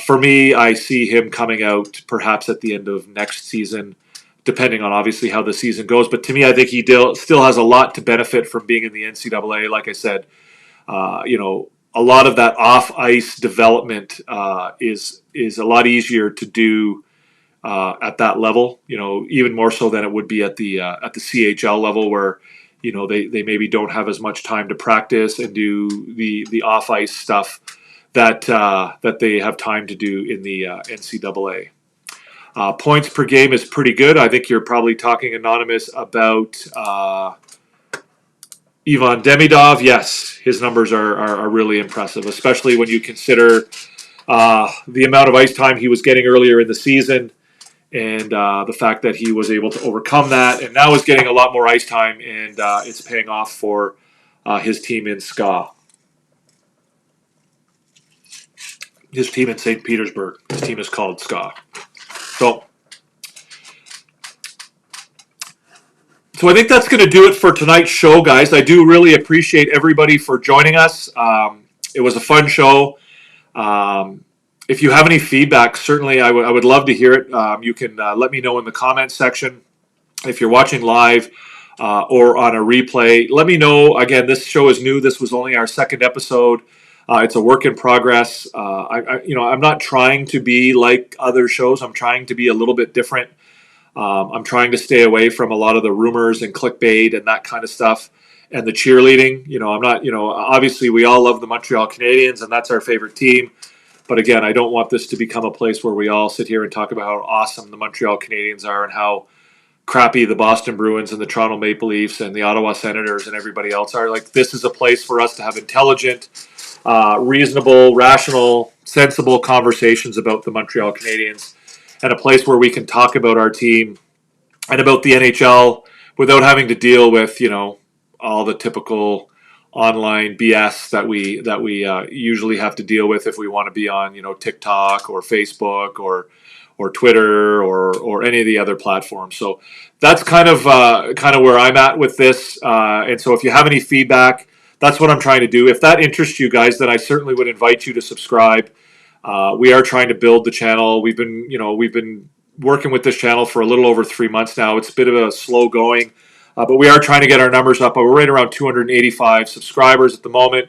D: For me, I see him coming out perhaps at the end of next season, depending on obviously how the season goes. But to me, I think he still has a lot to benefit from being in the NCAA. Like I said, a lot of that off-ice development is a lot easier to do at that level, even more so than it would be at the CHL level, where they maybe don't have as much time to practice and do the off ice stuff that they have time to do in the NCAA. Points per game is pretty good. I think you're probably talking, Anonymous, about Ivan Demidov. Yes, his numbers are really impressive, especially when you consider the amount of ice time he was getting earlier in the season. And the fact that he was able to overcome that and now is getting a lot more ice time, and it's paying off for his team in SKA. His team in St. Petersburg. His team is called SKA. So I think that's going to do it for tonight's show, guys. I do really appreciate everybody for joining us. It was a fun show. If you have any feedback, certainly I would love to hear it. You can let me know in the comments section. If you're watching live or on a replay, let me know. Again, this show is new. This was only our 2nd episode. It's a work in progress. I'm not trying to be like other shows. I'm trying to be a little bit different. I'm trying to stay away from a lot of the rumors and clickbait and that kind of stuff and the cheerleading. I'm not, obviously we all love the Montreal Canadiens and that's our favorite team. But again, I don't want this to become a place where we all sit here and talk about how awesome the Montreal Canadiens are and how crappy the Boston Bruins and the Toronto Maple Leafs and the Ottawa Senators and everybody else are. Like, this is a place for us to have intelligent, reasonable, rational, sensible conversations about the Montreal Canadiens, and a place where we can talk about our team and about the NHL without having to deal with, all the typical online BS that we usually have to deal with if we want to be on TikTok or Facebook or Twitter or any of the other platforms. So that's kind of where I'm at with this. And so if you have any feedback, that's what I'm trying to do. If that interests you guys, then I certainly would invite you to subscribe. We are trying to build the channel. We've been working with this channel for a little over 3 months now. It's a bit of a slow going, but we are trying to get our numbers up. We're right around 285 subscribers at the moment.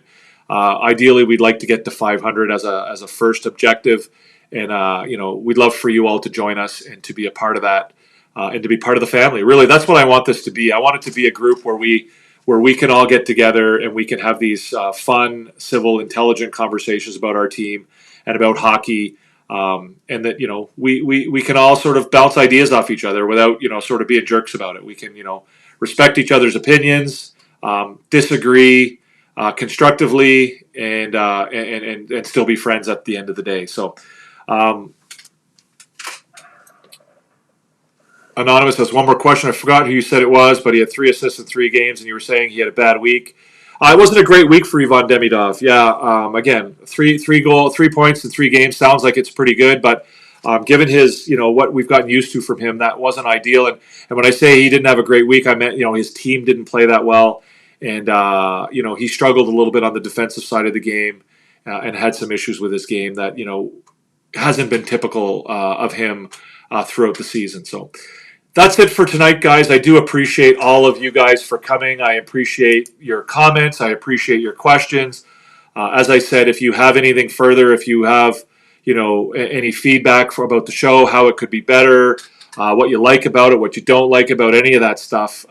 D: Ideally, we'd like to get to 500 as a first objective. And, we'd love for you all to join us and to be a part of that and to be part of the family. Really, that's what I want this to be. I want it to be a group where we can all get together and we can have these fun, civil, intelligent conversations about our team and about hockey. And that, we can all sort of bounce ideas off each other without, sort of being jerks about it. We can, respect each other's opinions, disagree constructively, and still be friends at the end of the day. So, Anonymous has one more question. I forgot who you said it was, but he had 3 assists in 3 games, and you were saying he had a bad week. It wasn't a great week for Ivan Demidov. Yeah, again, 3 points in 3 games sounds like it's pretty good, but given his, what we've gotten used to from him, that wasn't ideal. And when I say he didn't have a great week, I meant, his team didn't play that well, and he struggled a little bit on the defensive side of the game and had some issues with his game that hasn't been typical of him throughout the season. So that's it for tonight, guys. I do appreciate all of you guys for coming. I appreciate your comments. I appreciate your questions. As I said, if you have anything further, if you have any feedback about the show, how it could be better, what you like about it, what you don't like about any of that stuff,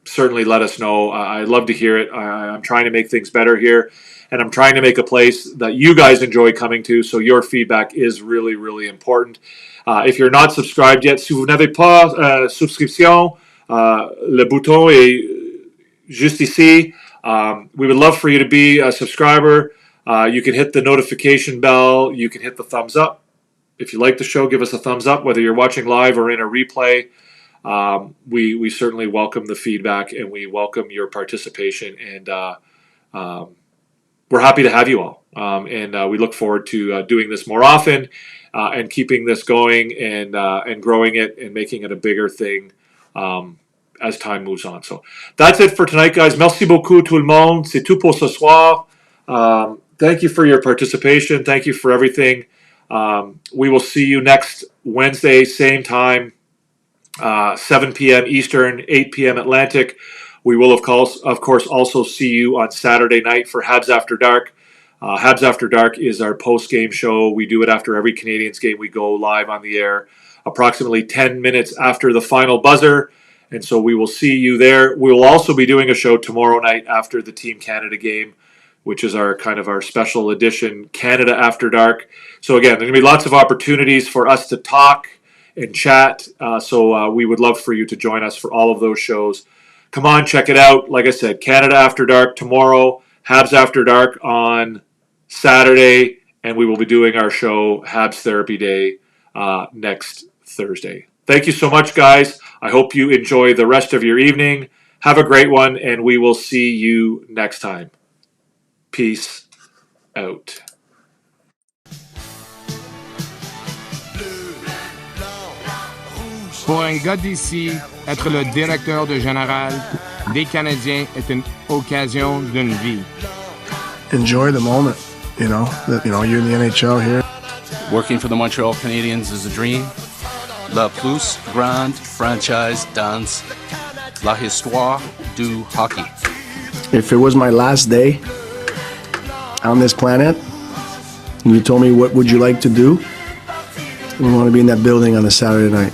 D: certainly let us know. I'd love to hear it. I'm trying to make things better here, and I'm trying to make a place that you guys enjoy coming to, so your feedback is really, really important. If you're not subscribed yet, si vous n'avez pas subscription, le bouton est juste ici. We would love for you to be a subscriber. You can hit the notification bell. You can hit the thumbs up. If you like the show, give us a thumbs up, whether you're watching live or in a replay. We certainly welcome the feedback, and we welcome your participation, and we're happy to have you all. And we look forward to doing this more often and keeping this going and growing it and making it a bigger thing as time moves on. So that's it for tonight, guys. Merci beaucoup tout le monde. C'est tout pour ce soir. Thank you for your participation. Thank you for everything. We will see you next Wednesday, same time, 7 p.m. Eastern, 8 p.m. Atlantic. We will, of course, also see you on Saturday night for Habs After Dark. Habs After Dark is our post-game show. We do it after every Canadiens game. We go live on the air approximately 10 minutes after the final buzzer. And so we will see you there. We will also be doing a show tomorrow night after the Team Canada game, which is our special edition Canada After Dark. So again, there's going to be lots of opportunities for us to talk and chat. So we would love for you to join us for all of those shows. Come on, check it out. Like I said, Canada After Dark tomorrow, Habs After Dark on Saturday, and we will be doing our show HABS Therapy Day next Thursday. Thank you so much, guys. I hope you enjoy the rest of your evening. Have a great one, and we will see you next time. Peace out.
A: Pour un gars d'ici, être le directeur de général des Canadiens est une occasion d'une vie.
B: Enjoy the moment, you're in the NHL here.
C: Working for the Montreal Canadiens is a dream. La plus grande franchise dans la histoire du hockey.
B: If it was my last day on this planet, and you told me what would you like to do, I want to be in that building on a Saturday night.